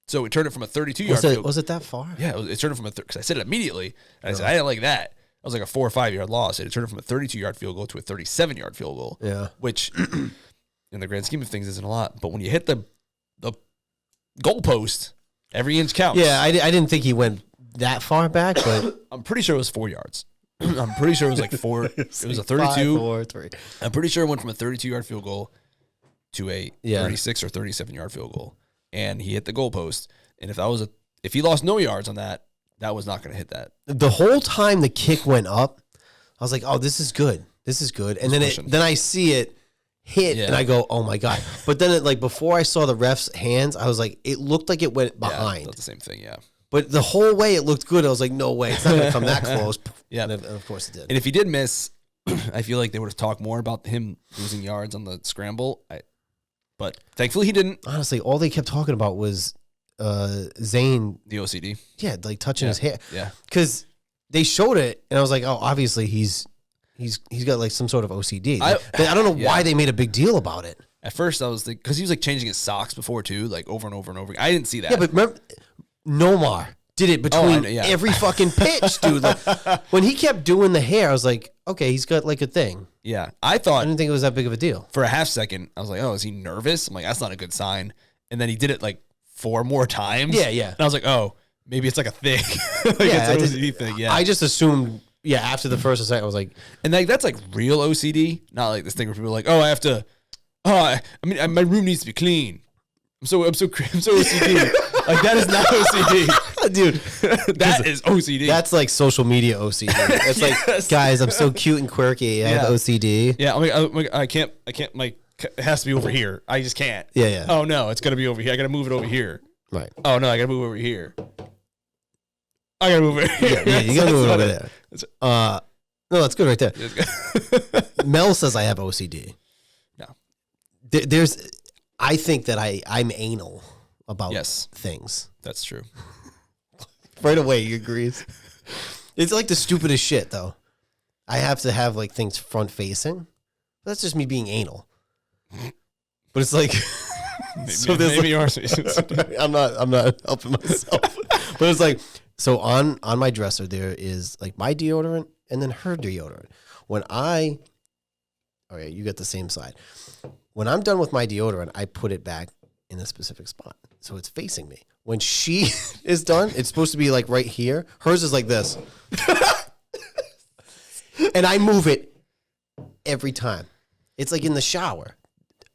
So it turned it from a 32-yard field goal. Was it that far? Yeah, it turned it from because I said it immediately, and I said, I didn't like that. That was like a 4 or 5 yard loss. It turned it from a 32-yard field goal to a 37-yard field goal. Yeah. Which, in the grand scheme of things, isn't a lot. But when you hit the goalpost, every inch counts. Yeah, I didn't think he went that far back, but I'm pretty sure it was 4 yards. I'm pretty sure it was like 4. It was a 32. 5, 4, 3. I'm pretty sure it went from a 32-yard field goal to a 36 or 37-yard field goal. and he hit the goalpost. And if he lost no yards on that, that was not going to hit that. The whole time the kick went up, I was like, "Oh, this is good. This is good." And then I see it hit, and I go, "Oh my god!" But then before I saw the ref's hands, I was like, "It looked like it went behind." Yeah, that's the same thing. Yeah. But the whole way it looked good. I was like, "No way, it's not going to come that close." Yeah, and of course it did. And if he did miss, I feel like they would have talked more about him losing yards on the scramble. But thankfully he didn't. Honestly, all they kept talking about was Zane, the OCD. Yeah, like touching his hair. Yeah, because they showed it, and I was like, "Oh, obviously he's got like some sort of OCD." I don't know why they made a big deal about it. At first, I was like, because he was like changing his socks before too, like over and over and over. I didn't see that. Yeah, but remember, Nomar did it between every fucking pitch, dude. Like, when he kept doing the hair, I was like, okay, he's got like a thing. Yeah, I didn't think it was that big of a deal. For a half second, I was like, oh, is he nervous? I'm like, that's not a good sign. And then he did it like 4 more times. Yeah, yeah. And I was like, oh, maybe it's like a thing. Like yeah, it's an OCD thing. Yeah. I just assumed, after the first or second, I was like, and like that's like real OCD, not like this thing where people are like, oh, I have to. Oh, I mean, my room needs to be clean. I'm so OCD. Like that is not OCD, dude. That is OCD. That's like social media OCD. It's like, guys, I'm so cute and quirky. I have OCD. Yeah, I can't. It has to be over here. I just can't. Yeah, yeah. Oh no, it's gotta be over here. I gotta move it over here. Right. Oh no, I gotta move over here. I gotta move it. Yeah, you gotta move it over there. No, that's good right there. Mel says I have OCD. No. I think that I'm anal about things. That's true. Right away, he agrees. It's like the stupidest shit, though. I have to have like things front facing. That's just me being anal. But it's like, maybe you are. I'm not helping myself. But it's like, so on my dresser there is like my deodorant and then her deodorant. You got the same side. When I'm done with my deodorant, I put it back in a specific spot. So it's facing me. When she is done, it's supposed to be like right here. Hers is like this. And I move it every time. It's like in the shower.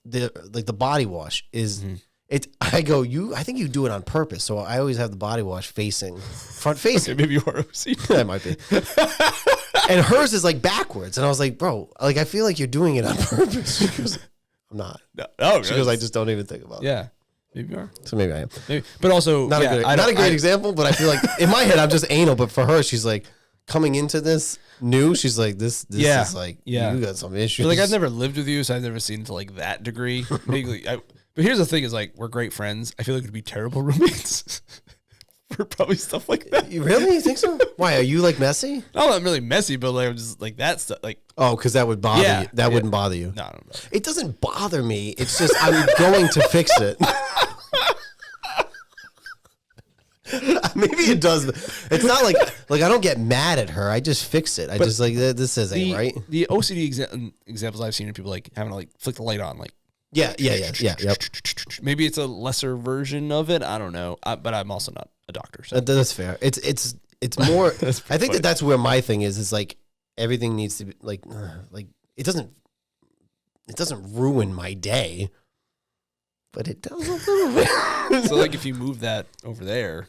The body wash is I think you do it on purpose. So I always have the body wash front facing. Okay, maybe you are OCD. That might be. And hers is like backwards. And I was like, bro, like I feel like you're doing it on purpose. She goes, I'm not. No, she goes, I just don't even think about it. Yeah. Maybe you are. So maybe I am. Maybe. But also, not a great example, but I feel like in my head, I'm just anal. But for her, she's like, coming into this new, she's like, this is like, you got some issues. But like, I've never lived with you, so I've never seen to like that degree. Maybe, but here's the thing is like, we're great friends. I feel like we'd be terrible roommates for probably stuff like that. You really? You think so? Why? Are you like messy? No, I'm not really messy, but like, I'm just like that stuff. Like, oh, because that would bother you. That wouldn't bother you. No. It doesn't bother me. It's just, I'm going to fix it. Maybe it does. It's not like I don't get mad at her. I just fix it. I just like, this ain't right. The OCD examples I've seen are people like having to like flick the light on, like yeah. Maybe it's a lesser version of it. I don't know. But I'm also not a doctor. So. That's fair. It's more. I think that's where my thing is. Is like everything needs to be like it doesn't ruin my day, but it does a little bit. So like if you move that over there.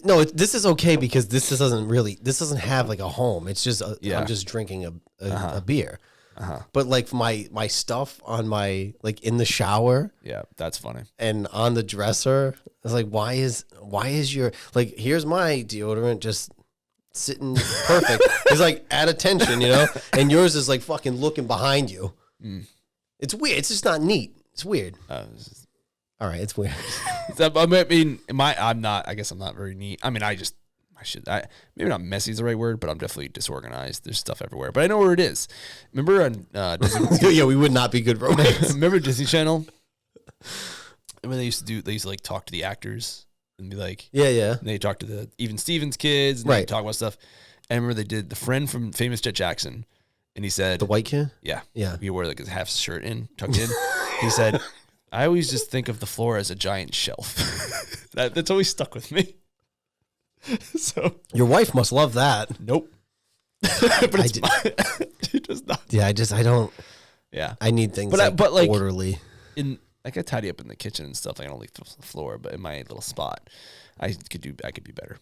No, this is okay because this doesn't have like a home. It's just I'm just drinking a beer. But like my stuff on my like in the shower. Yeah, that's funny. And on the dresser, it's like why is your like here's my deodorant just sitting perfect. It's like at attention, and yours is like fucking looking behind you. It's weird. It's just not neat. It's weird. All right, it's weird. I mean, I'm not. I guess I'm not very neat. I mean, maybe not messy is the right word, but I'm definitely disorganized. There's stuff everywhere, but I know where it is. Remember on Disney? Yeah, we would not be good roommates. Remember Disney Channel? And when they used to like talk to the actors and be like, yeah. And they talk to the Even Stevens kids and they talk about stuff. And I remember they did the friend from Famous Jet Jackson, and he said, the white kid, yeah, yeah, he wore like his half shirt tucked in. He said, I always just think of the floor as a giant shelf. That's always stuck with me. So your wife must love that. Nope. But she does not. Yeah, I don't. Yeah, I need things but like orderly. In like I tidy up in the kitchen and stuff. I don't leave the floor, but in my little spot, I could be better. I could be better.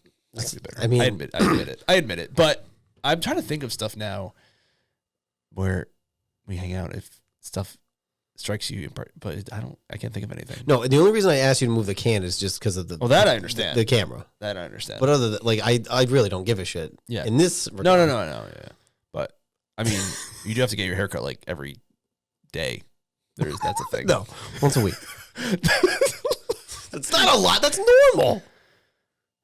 I mean, I admit it. But I'm trying to think of stuff now where we hang out. If stuff strikes you, but I can't think of anything. No, the only reason I asked you to move the can is just because of the. Well, that I understand. The camera. That I understand. But other than like, I really don't give a shit. Yeah. In this. No. Yeah. But I mean, you do have to get your haircut like every day. That's a thing. No, once a week. That's not a lot. That's normal.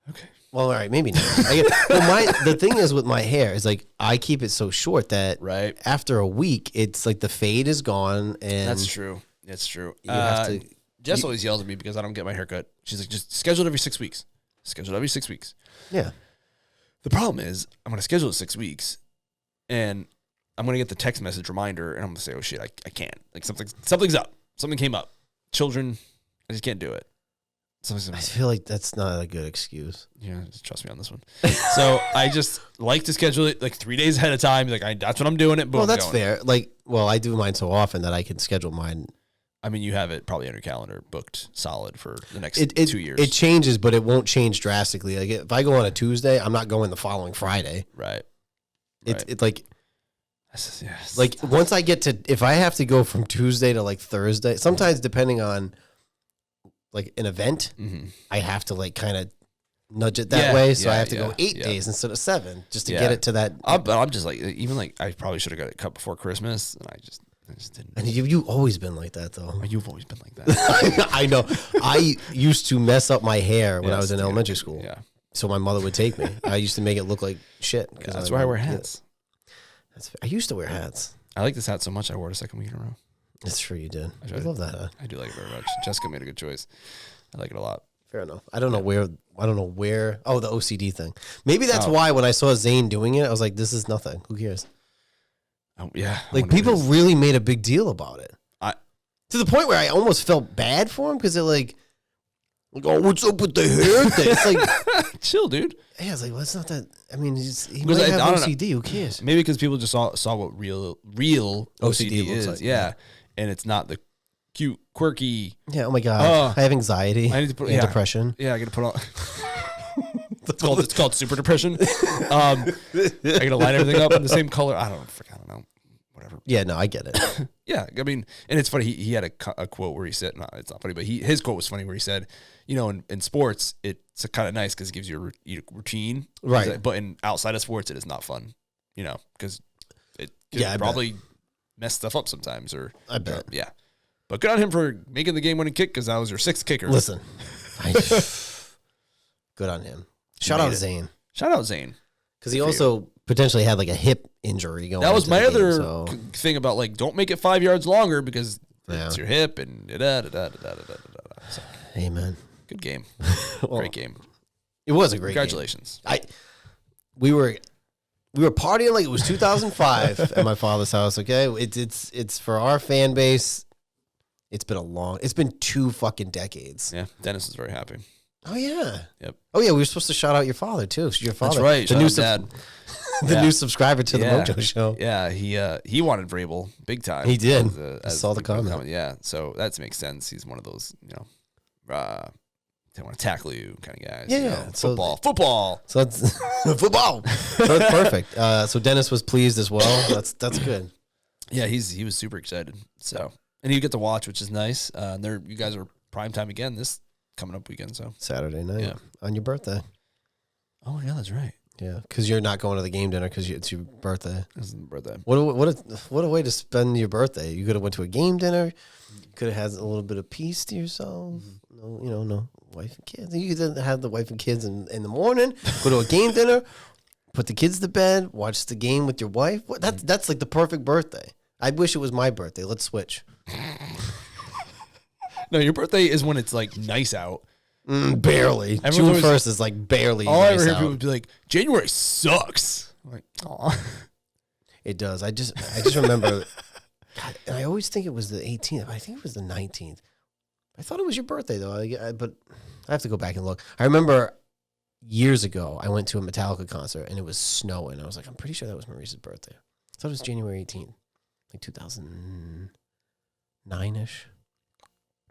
Okay. Well, all right, maybe not. The thing is with my hair is like I keep it so short that after a week, it's like the fade is gone, and that's true. It's true. You have to. Jess always yells at me because I don't get my haircut. She's like, just schedule it every 6 weeks. Schedule it every 6 weeks. Yeah. The problem is I'm going to schedule it 6 weeks, and I'm going to get the text message reminder, and I'm going to say, oh shit, I can't. Like something's up. Something came up. Children, I just can't do it. I feel like that's not a good excuse. Yeah, just trust me on this one. So I just like to schedule it like 3 days ahead of time. Like that's when I'm doing it. Boom, well, that's fair. Like, I do mine so often that I can schedule mine. I mean, you have it probably on your calendar booked solid for the next 2 years. It changes, but it won't change drastically. Like if I go on a Tuesday, I'm not going the following Friday. Right. It's like. Yes. Like once I get to, if I have to go from Tuesday to like Thursday, sometimes depending on like an event, I have to like kind of nudge it that way. So I have to go 8 days instead of 7 just to get it to that. I'm just like, even like I probably should have got it cut before Christmas, and I just didn't. And you've always been like that though. You've always been like that. I know. I used to mess up my hair when I was in elementary school. Yeah. So my mother would take me. I used to make it look like shit. Yeah, that's why I wear hats. I used to wear hats. I like this hat so much I wore it a second week in a row. That's true, you did. I love that hat. I do like it very much. Jessica made a good choice. I like it a lot. Fair enough. I don't know where. Oh, the OCD thing. Maybe that's why when I saw Zane doing it, I was like, "This is nothing. Who cares?" Oh, yeah. Like people really made a big deal about it. To the point where I almost felt bad for him because they're like, "Oh, what's up with the hair thing?" It's like, chill, dude. Yeah, it's like, well, it's not that. I mean, he might have OCD. Who cares? Maybe because people just saw what real OCD is. Like, yeah, and it's not the cute, quirky. Yeah. Oh my god. I have anxiety. I need to put depression. Yeah, I got to put on. It's called super depression. I got to line everything up in the same color. I don't know. Whatever. Yeah, no, I get it. Yeah, I mean, and it's funny. He had a quote where he said, "No, it's not funny," but his quote was funny where he said, "You know, in sports, it's kind of nice because it gives you a routine, right? But outside of sports, it is not fun, you know, because it probably mess stuff up sometimes." Or I bet, yeah. But good on him for making the game-winning kick because that was your 6th kicker. Listen, good on him. Shout out Zane. Because he also potentially had like a hip injury going. That was my other thing about like don't make it 5 yards longer because it's your hip and So, amen. Good game. Well, great game. It was a great Congratulations. game. We were partying like it was 2005 at my father's house. Okay, it's for our fan base. It's been 2 fucking decades. Yeah, Dennis is very happy. Oh yeah. Yep. Oh yeah, we were supposed to shout out your father too. Your father. That's right. The new dad. The new subscriber to the MOJO show. Yeah, he wanted Vrabel big time. He did. I saw the comment. Yeah, so that makes sense. He's one of those, they want to tackle you kind of guys. Yeah. Football. So that's football. So that's perfect. So Dennis was pleased as well. That's good. Yeah, he was super excited. So, and you get to watch, which is nice. You guys are primetime again this coming up weekend. So Saturday night on your birthday. Oh yeah, that's right. Yeah, because you're not going to the game dinner because it's your birthday. It's my birthday. What a way to spend your birthday. You could have went to a game dinner. You could have had a little bit of peace to yourself. Mm-hmm. No wife and kids. You could have the wife and kids in the morning. Go to a game dinner. Put the kids to bed. Watch the game with your wife. That's like the perfect birthday. I wish it was my birthday. Let's switch. No, your birthday is when it's like nice out. Barely. June 1st is like barely. All I ever hear people would be like, January sucks. I'm like, aw. It does. I just remember. God, I always think it was the 18th. I think it was the 19th. I thought it was your birthday though. But I have to go back and look. I remember years ago I went to a Metallica concert and it was snowing. I was like, I'm pretty sure that was Maurice's birthday. I thought it was January 18th, like 2009ish.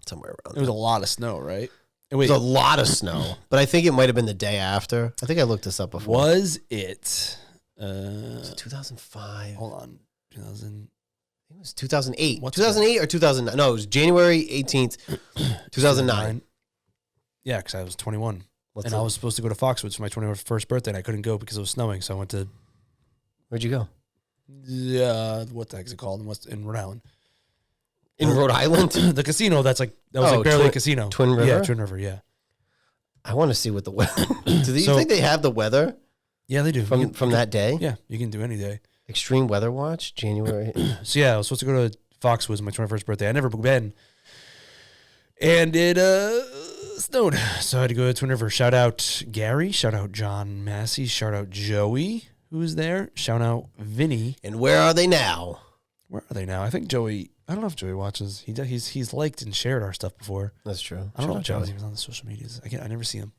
somewhere around. There was a lot of snow, right? It was a lot of snow, but I think it might have been the day after. I think I looked this up before. Was it? Was it 2005? Hold on, 2000. It was 2008. What's 2008 or 2009? No, it was January 18th, 2009. Yeah, because I was 21. What's I was supposed to go to Foxwoods for my 21st birthday, and I couldn't go because it was snowing. So I went to... Where'd you go? What the heck is it called? In Rhode Island. In Rhode Island? The casino, that was like barely a casino. Twin River? Yeah, Twin River, yeah. I want to see what the weather... Do you think they have the weather? Yeah, they do. From that day? Yeah, you can do any day. Extreme Weather Watch, January. So yeah, I was supposed to go to Foxwoods my 21st birthday. I never been. And it snowed. So I had to go to Twin River. Shout out Gary. Shout out John Massey. Shout out Joey, who was there. Shout out Vinny. And where are they now? Where are they now? I think Joey... I don't know if Joey watches. He's liked and shared our stuff before. That's true. I don't know if Joey was on the social medias. I never see him.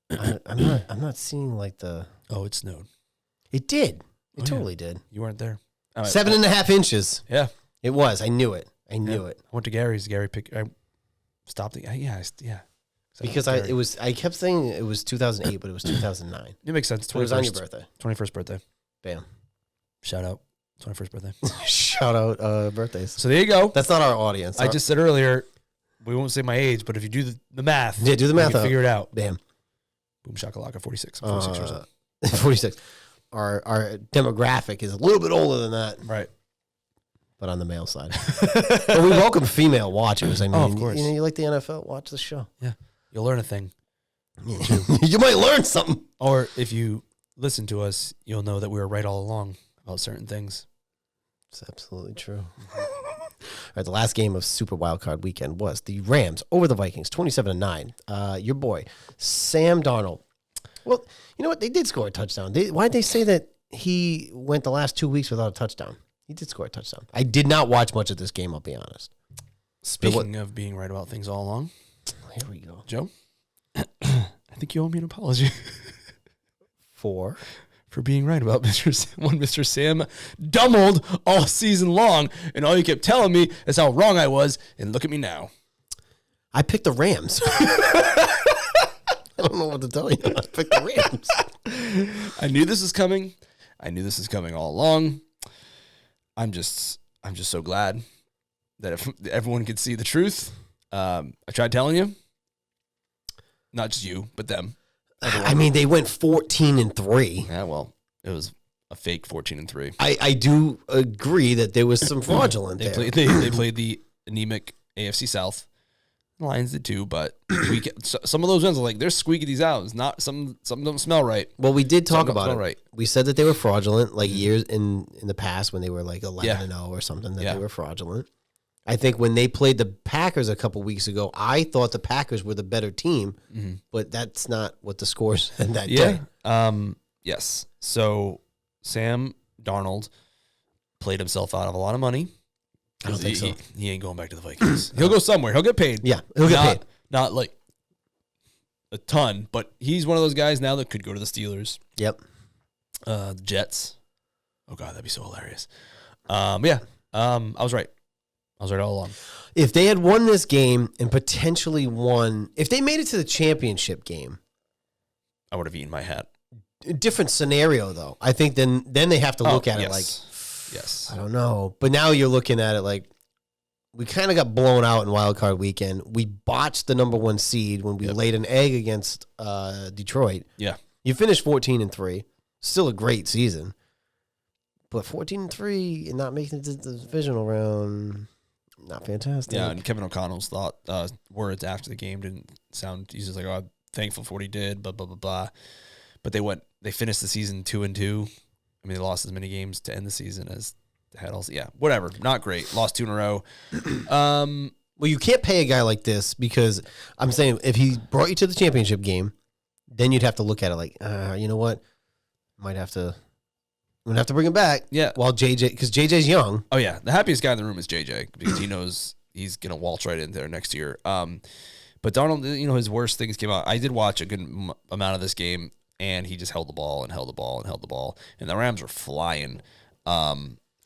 I'm not seeing like the... Oh, it snowed. It did. It totally did. You weren't there. 7.5 inches. Yeah. It was. I knew it. I knew it. I went to Gary's. Gary picked... I stopped it. Yeah. Because I kept saying it was 2008, but it was 2009. It makes sense. It was on your birthday. 21st birthday. Bam. Shout out. 21st birthday. Shout out birthdays. So there you go. That's not our audience. I just said earlier, we won't say my age, but if you do the math, yeah, do the math. Figure it out. Bam. Boom shakalaka. 46. I'm 46 years old. 46. Our demographic is a little bit older than that, right? But on the male side. But we welcome female watchers. I mean, of course. You like the NFL? Watch the show. Yeah, you'll learn a thing. You might learn something. Or if you listen to us, you'll know that we were right all along about certain things. It's absolutely true. All right, the last game of Super Wildcard Weekend was the Rams over the Vikings, 27-9. Your boy, Sam Darnold. Well, you know what? They did score a touchdown. Why'd they say that he went the last 2 weeks without a touchdown? He did score a touchdown. I did not watch much of this game, I'll be honest. Speaking of being right about things all along. Here we go. Joe, I think you owe me an apology. For being right about Mr. Sam Darnold all season long, and all you kept telling me is how wrong I was, and look at me now. I picked the Rams. I don't know what to tell you. I picked the Rams. I knew this was coming. I knew this was coming all along. I'm just so glad that if everyone could see the truth. I tried telling you, not just you, but them. Everyone. I mean, they went 14-3. Yeah, well, it was a fake 14-3. I do agree that there was some fraudulent there. They played the anemic AFC South. The Lions did too, but some of those wins are like they're squeaking these out. It's not some don't smell right. Well, we did talk about it. Right. We said that they were fraudulent, like years in the past when they were like 11-0 or something. That they were fraudulent. I think when they played the Packers a couple weeks ago, I thought the Packers were the better team, but that's not what the score said that day. Yes. So Sam Darnold played himself out of a lot of money. I don't think so. He ain't going back to the Vikings. He'll go somewhere. He'll get paid. Yeah, he'll get paid. Not like a ton, but he's one of those guys now that could go to the Steelers. Yep. The Jets. Oh, God, that'd be so hilarious. I was right. I was right all along. If they had won this game and potentially won, if they made it to the championship game, I would have eaten my hat. Different scenario, though. I think then they have to look at it like, yes, I don't know. But now you're looking at it like we kind of got blown out in Wild Card Weekend. We botched the number 1 seed when we laid an egg against Detroit. Yeah, you finished 14-3, still a great season, but 14-3 and not making it to the divisional round. Not fantastic. Yeah, and Kevin O'Connell's words after the game didn't sound. He's just like, "Oh, I'm thankful for what he did." Blah blah blah blah. But they finished the season 2-2. I mean, they lost as many games to end the season as they had. Also, yeah, whatever. Not great. Lost 2 in a row. Well, you can't pay a guy like this because I'm saying if he brought you to the championship game, then you'd have to look at it like, you know what, I'm gonna have to bring him back. Yeah. While because JJ's young. Oh yeah, the happiest guy in the room is JJ because he knows he's gonna waltz right in there next year. But Darnold, his worst things came out. I did watch a good amount of this game, and he just held the ball and held the ball and held the ball, and the Rams were flying.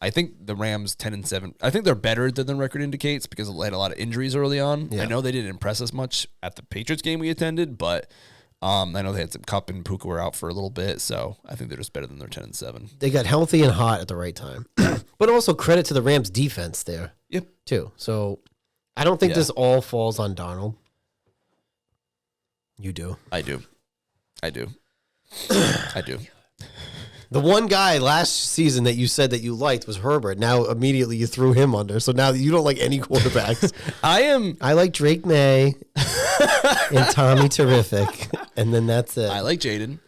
I think the Rams 10-7. I think they're better than the record indicates because they had a lot of injuries early on. Yeah. I know they didn't impress us much at the Patriots game we attended, but I know they had some Kupp and Puka were out for a little bit, so I think they're just better than their 10-7. They got healthy and hot at the right time, but also credit to the Rams defense there. Yep, too. So I don't think this all falls on Darnold. You do. I do. I do. The one guy last season that you said that you liked was Herbert. Now immediately you threw him under. So now you don't like any quarterbacks. I like Drake May and Tommy Terrific. And then that's it. I like Jaden.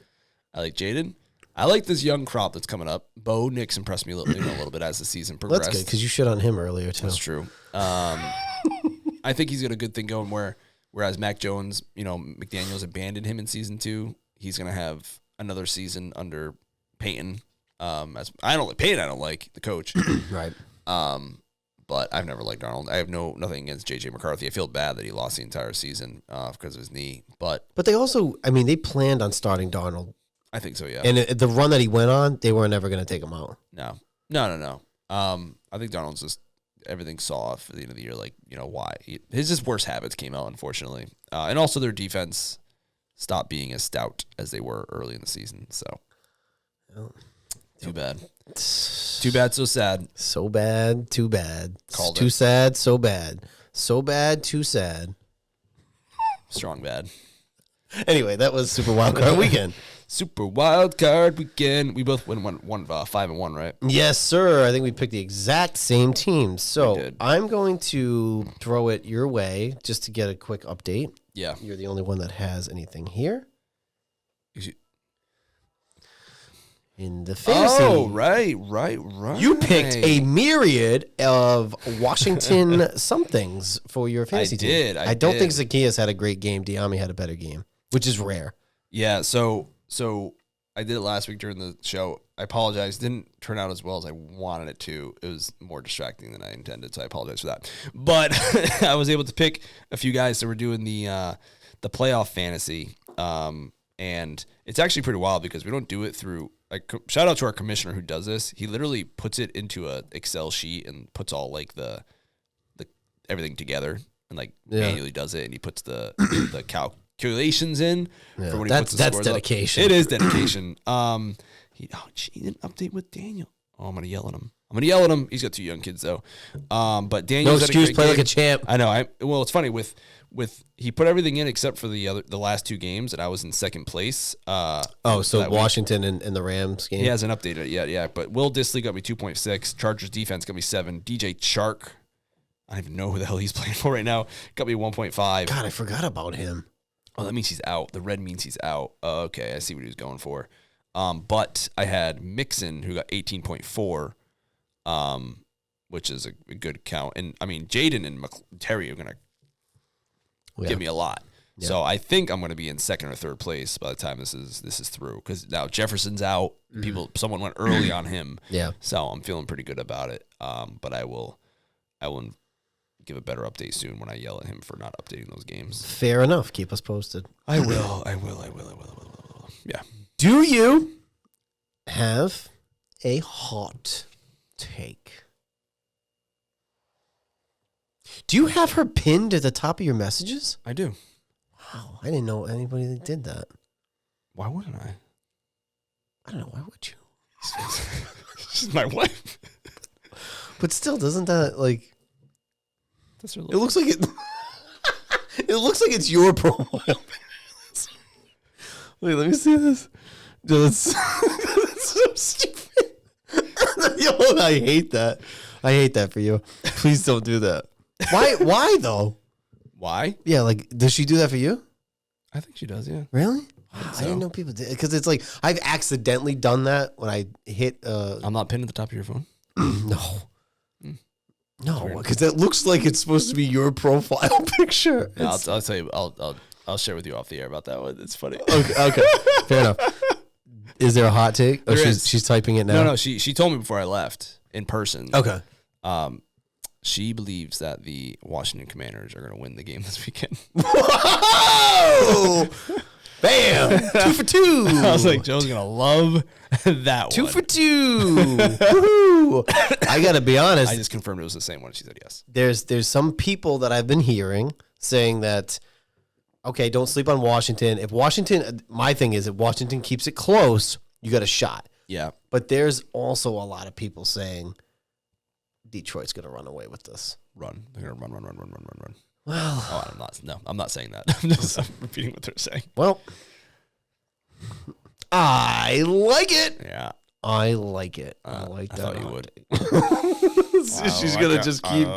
I like this young crop that's coming up. Bo Nix impressed me a little bit as the season progressed. That's good because you shit on him earlier too. That's true. I think he's got a good thing going whereas Mac Jones, McDaniels abandoned him in season 2. He's going to have another season under Peyton. I don't like the coach. Right. But I've never liked Darnold. I have nothing against JJ McCarthy. I feel bad that he lost the entire season because of his knee. But they also, they planned on starting Darnold. I think so, yeah. And the run that he went on, they were never going to take him out. No. I think Darnold's just everything saw off at the end of the year. Like, why? His just worst habits came out, unfortunately. And also their defense stopped being as stout as they were early in the season. So, too bad. Too bad, so sad. So bad, too bad. Called too it. sad, so bad. So bad, too sad. Strong bad. Anyway, that was Super Wild Card Weekend. Super Wild Card Weekend. We both went 5-1, right? Yes, sir. I think we picked the exact same teams. So I'm going to throw it your way just to get a quick update. Yeah. You're the only one that has anything here. In the fantasy. Oh, right. You picked a myriad of Washington somethings for your fantasy team. I don't think Zacchaeus had a great game. Diami had a better game, which is rare. Yeah, so I did it last week during the show. I apologize. Didn't turn out as well as I wanted it to. It was more distracting than I intended, so I apologize for that. But I was able to pick a few guys that were doing the playoff fantasy. And it's actually pretty wild because we don't do it through shout out to our commissioner who does this. He literally puts it into a Excel sheet and puts all like the everything together and manually does it, and he puts the calculations in for when he puts the that's scores dedication. Up. It is dedication. He didn't update with Daniel. Oh, I'm gonna yell at him. He's got 2 young kids though. But Daniel's no excuse, play like a champ. I know. Well, it's funny with he put everything in except for the last 2 games, and I was in second place. So Washington and the Rams game. He hasn't updated it yet. Yeah, but Will Dissly got me 2.6. Chargers defense got me 7. DJ Chark, I don't even know who the hell he's playing for right now. Got me 1.5. God, I forgot about him. Oh, that means he's out. The red means he's out. Okay, I see what he was going for. But I had Mixon who got 18.4. Which is a good count. And I mean, Jaden and Terry are gonna give me a lot. Yeah. So I think I'm gonna be in second or third place by the time this is through. Because now Jefferson's out. Someone went early on him. Yeah. So I'm feeling pretty good about it. But I will give a better update soon when I yell at him for not updating those games. Fair enough. Keep us posted. I will. Yeah. Do you have a hot take? Do you have her pinned at the top of your messages? I do. Wow, I didn't know anybody that did that. Why wouldn't I? I don't know. Why would you? She's my wife. But still, doesn't that That's her it looks like it. It looks like it's your profile. Wait, let me see this. That's so stupid. Yo, I hate that. I hate that for you. Please don't do that. Why though? Why? Yeah, does she do that for you? I think she does, yeah. Really? I didn't know people did. Because it's I've accidentally done that when I hit... I'm not pinned at the top of your phone? No. No, because that looks like it's supposed to be your profile picture. No, I'll tell you. I'll share with you off the air about that one. It's funny. Okay. Fair enough. Is there a hot take? Oh, she's typing it now? No. She told me before I left in person. Okay. She believes that the Washington Commanders are going to win the game this weekend. Whoa! Bam! 2 for 2. I was like, Joe's going to love that 2 one. 2 for 2. Woohoo! Ooh, I got to be honest. I just confirmed it was the same one. She said yes. There's some people that I've been hearing saying that, okay, don't sleep on Washington. My thing is, if Washington keeps it close, you got a shot. Yeah. But there's also a lot of people saying Detroit's going to run away with this. Run. They're going to run. Well, I'm not saying that. I'm just repeating what they're saying. Well, I like it. Yeah. I like it. I like that. I thought you would. She's going to just keep.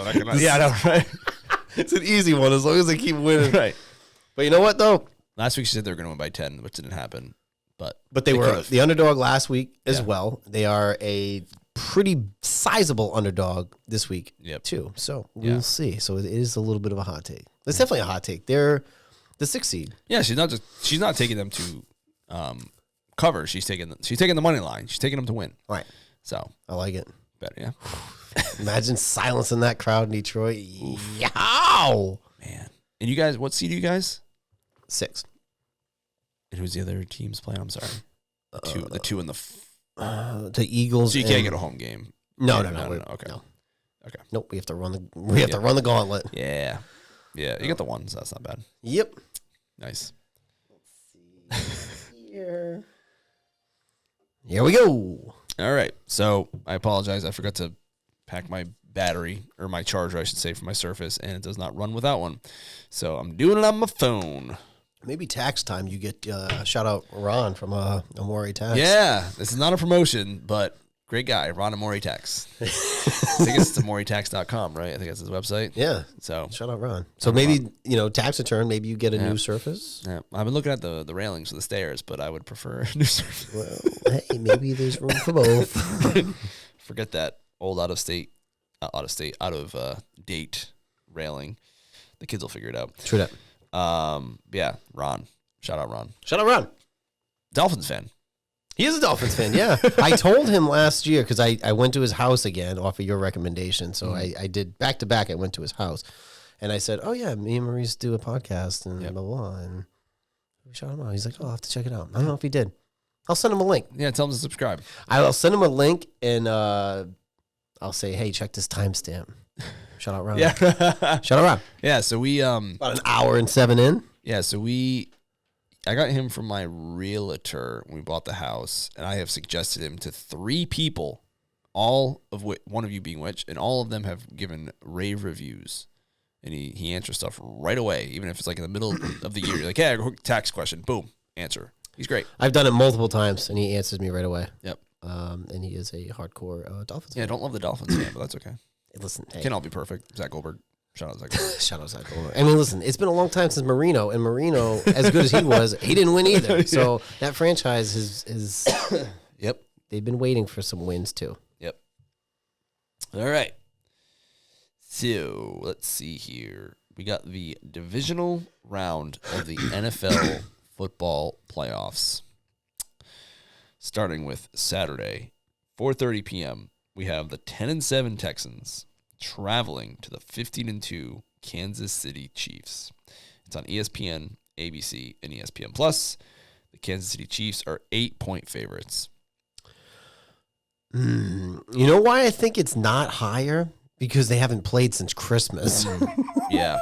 Yeah, I know, right? It's an easy one as long as they keep winning. Right. But you know what, though? Last week she said they were going to win by 10, which didn't happen. But they were the underdog last week as well. They are a pretty sizable underdog this week, too. So we'll see. So it is a little bit of a hot take. It's definitely a hot take. They're the 6th seed. Yeah, she's not taking them to cover. She's taking the money line. She's taking them to win. Right. So I like it. better, yeah. Imagine silencing that crowd in Detroit. Yow! Man. And you guys, what seed are you guys? 6. And who's the other teams playing? I'm sorry. The two in the the Eagles. So you can't get a home game. No. Okay. No. Okay. Nope. We have to run the gauntlet. Yeah. Yeah. You got the one, so that's not bad. Yep. Nice. Let's see here. Here we go. All right. So I apologize. I forgot to pack my battery, or my charger, I should say, for my Surface, and it does not run without one. So I'm doing it on my phone. Maybe tax time you get shout out Ron from Amore Tax. Yeah, this is not a promotion, but great guy, Ron Amore Tax. I think it's AmoreTax.com, right? I think that's his website. Yeah. So shout out Ron. So maybe tax return. Maybe you get a new Surface. Yeah, I've been looking at the railings for the stairs, but I would prefer a new Surface. Well, hey, maybe there's room for both. Forget that old out of date railing. The kids will figure it out. True that. Yeah, Ron. Shout out Ron. Shout out Ron. Dolphins fan. He is a Dolphins fan, yeah. I told him last year, because I went to his house again off of your recommendation. So I did back-to-back. I went to his house. And I said, oh, yeah, me and Maurice do a podcast and blah, blah, blah. And we shot him out. He's like, oh, I'll have to check it out. I don't know if he did. I'll send him a link. Yeah, tell him to subscribe. I'll send him a link, and I'll say, hey, check this timestamp. Shout out Ron. Yeah. Shout out Ron. Yeah, so we about an hour and 7 in. Yeah, so I got him from my realtor when we bought the house, and I have suggested him to 3 people, all of which, one of you being which, and all of them have given rave reviews. And he answers stuff right away, even if it's like in the middle of the year. You're like, hey, tax question. Boom, answer. He's great. I've done it multiple times, and he answers me right away. Yep. And he is a hardcore Dolphins fan. Yeah, I don't love the Dolphins fan, but that's okay. Listen, hey. Can't all be perfect. Zach Goldberg. Shout out Zach Goldberg. Shout out Zach Goldberg. I mean, listen, it's been a long time since Marino, and Marino, as good as he was, he didn't win either. So that franchise is yep. They've been waiting for some wins too. Yep. All right. So let's see here. We got the divisional round of the NFL football playoffs. Starting with Saturday, 4:30 p.m., we have the 10-7 Texans traveling to the 15-2 Kansas City Chiefs. It's on ESPN, ABC, and ESPN Plus. The Kansas City Chiefs are 8-point favorites. You know why I think it's not higher? Because they haven't played since Christmas. Yeah.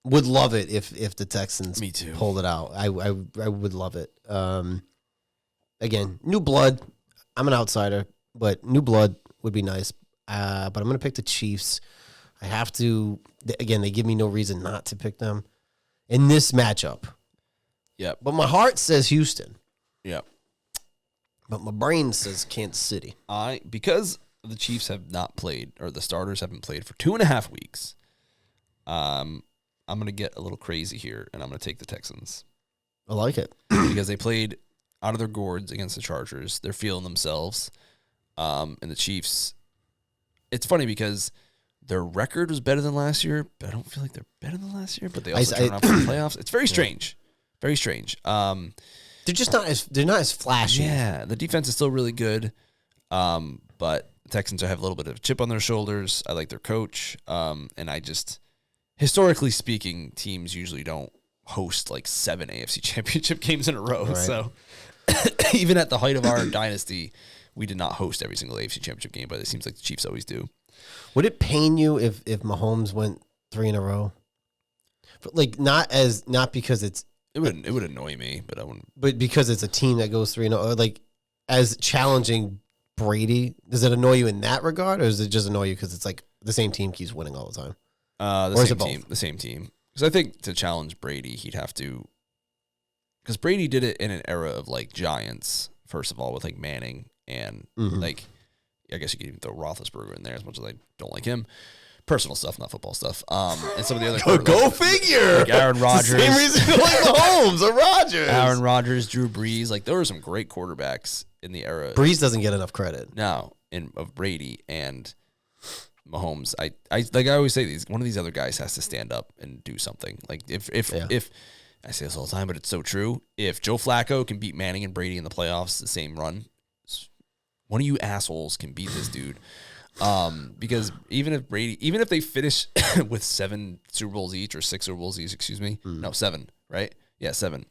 Would love it if the Texans Me too. pulled it out. I would love it. Again, new blood. I'm an outsider, but new blood would be nice. But I'm going to pick the Chiefs. I have to. Again, they give me no reason not to pick them in this matchup. Yep. But my heart says Houston. Yep. But my brain says Kansas City. Because the Chiefs have not played, or the starters haven't played for 2.5 weeks, I'm going to get a little crazy here, and I'm going to take the Texans. I like it. Because they played out of their gourds against the Chargers. They're feeling themselves. And the Chiefs, it's funny because their record was better than last year, but I don't feel like they're better than last year, but they also turn out for the playoffs. It's very strange. Very strange. They're just not as flashy. Yeah, the defense is still really good. But the Texans have a little bit of a chip on their shoulders. I like their coach. And I just, historically speaking, teams usually don't host like 7 AFC championship games in a row. Right. So even at the height of our dynasty, we did not host every single AFC Championship game, but it seems like the Chiefs always do. Would it pain you if Mahomes went 3 in a row? But like not because it would annoy me, but I wouldn't. But because it's a team that goes 3 in a row, like as challenging Brady, does it annoy you in that regard, or does it just annoy you because it's like the same team keeps winning all the time? The same team. Because I think to challenge Brady, he'd have to. Because Brady did it in an era of like Giants, first of all, with like Manning and like, I guess you could even throw Roethlisberger in there as much as I don't like him. Personal stuff, not football stuff. And some of the other go figure. Like Aaron Rodgers. Same reason you like Mahomes or Rodgers. Aaron Rodgers, Drew Brees. Like there were some great quarterbacks in the era. Brees doesn't get enough credit. No, of Brady and Mahomes. I like I always say one of these other guys has to stand up and do something. Like if I say this all the time, but it's so true. If Joe Flacco can beat Manning and Brady in the playoffs the same run, one of you assholes can beat this dude. Because even if they finish with 7 Super Bowls each or 6 Super Bowls each, excuse me. No, 7, right? Yeah, 7.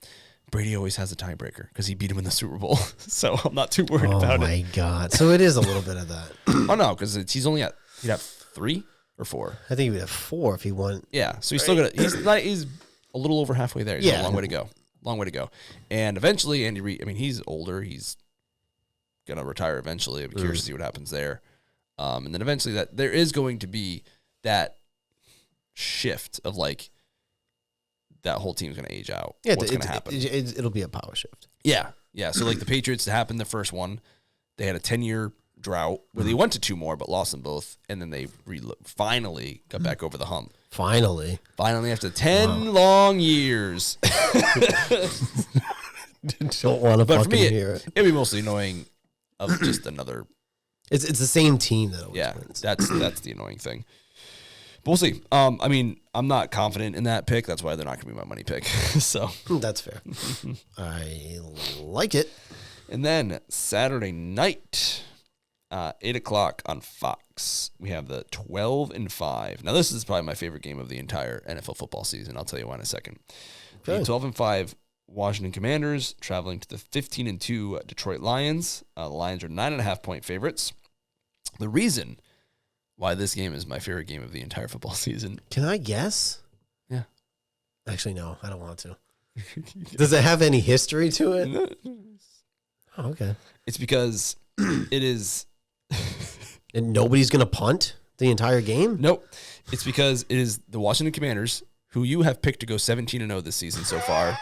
Brady always has a tiebreaker because he beat him in the Super Bowl. So I'm not too worried about it. Oh my God. So it is a little bit of that. Oh no, because he's only he'd have 3 or 4. I think he would have 4 if he won. Yeah. So he's still gonna, he's a little over halfway there. He's got a long way to go. Long way to go. And eventually Andy Reid, I mean, he's older. He's going to retire eventually. I'm curious to see what happens there. And then eventually that there is going to be that shift of like that whole team's going to age out. Yeah, what's going to happen? It'll be a power shift. Yeah. Yeah. So like the Patriots happened the first one. They had a 10-year drought where they went to 2 more but lost them both. And then they finally got back over the hump. Finally after 10 long years. Don't want to fucking hear it. It'd be mostly annoying of just another. It's the same team that always wins. That's the annoying thing. But we'll see. I mean, I'm not confident in that pick. That's why they're not going to be my money pick. So that's fair. I like it. And then Saturday night, 8:00 on Fox, we have the 12-5. Now this is probably my favorite game of the entire NFL football season. I'll tell you why in a second. The 12-5 Washington Commanders traveling to the 15-2 Detroit Lions. The Lions are 9.5-point favorites. The reason why this game is my favorite game of the entire football season. Can I guess? Yeah. Actually, no, I don't want to. Does it have any history to it? Oh, okay. It's because it is. And nobody's going to punt the entire game? Nope. It's because it is the Washington Commanders, who you have picked to go 17-0 this season so far,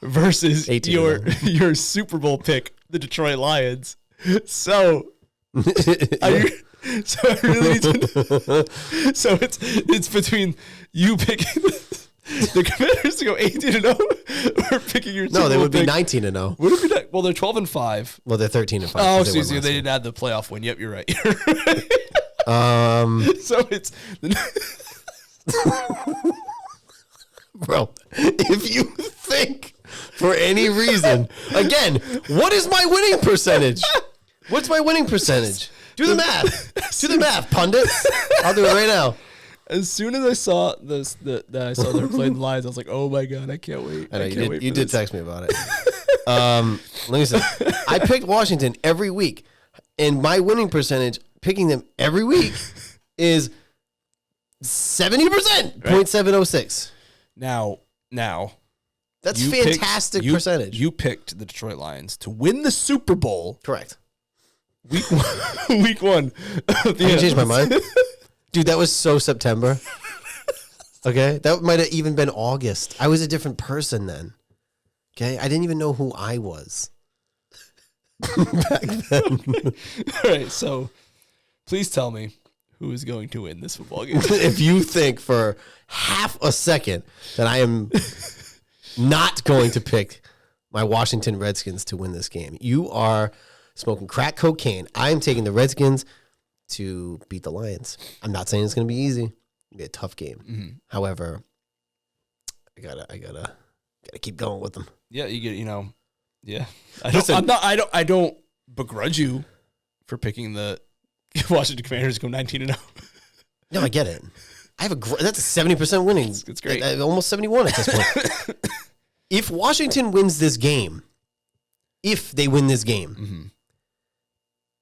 versus your Super Bowl pick, the Detroit Lions. So, I really need to. So it's between you picking the Commanders to go 18-0 or picking your Super Bowl. No, they would be 19-0. Would it be well? They're 12-5. Well, they're 13-5. Oh, excuse me. They didn't add the playoff win. Yep, you're right. So it's. Bro, if you think for any reason, again, what is my winning percentage? What's my winning percentage? Do the math. Do the math, pundits. I'll do it right now. As soon as I saw I saw they're playing the Lions, I was like, "Oh my God, I can't wait!" I know you did text me about it. Let me see. I picked Washington every week, and my winning percentage picking them every week is 70%, right. 0.706. Now, that's fantastic percentage. You picked the Detroit Lions to win the Super Bowl. Correct. Week 1. I changed my mind. Dude, that was so September. Okay? That might have even been August. I was a different person then. Okay? I didn't even know who I was back then. All right, so please tell me who is going to win this football game. If you think for half a second that I am not going to pick my Washington Redskins to win this game, you are smoking crack cocaine. I am taking the Redskins to beat the Lions. I'm not saying it's going to be easy. It'll be a tough game. Mm-hmm. However, I gotta keep going with them. Yeah, you get, yeah. I don't begrudge you for picking the Washington Commanders to go 19-0. No, I get it. I have that's a 70% winning. It's great. Almost 71 at this point. If Washington wins this game, if they win this game,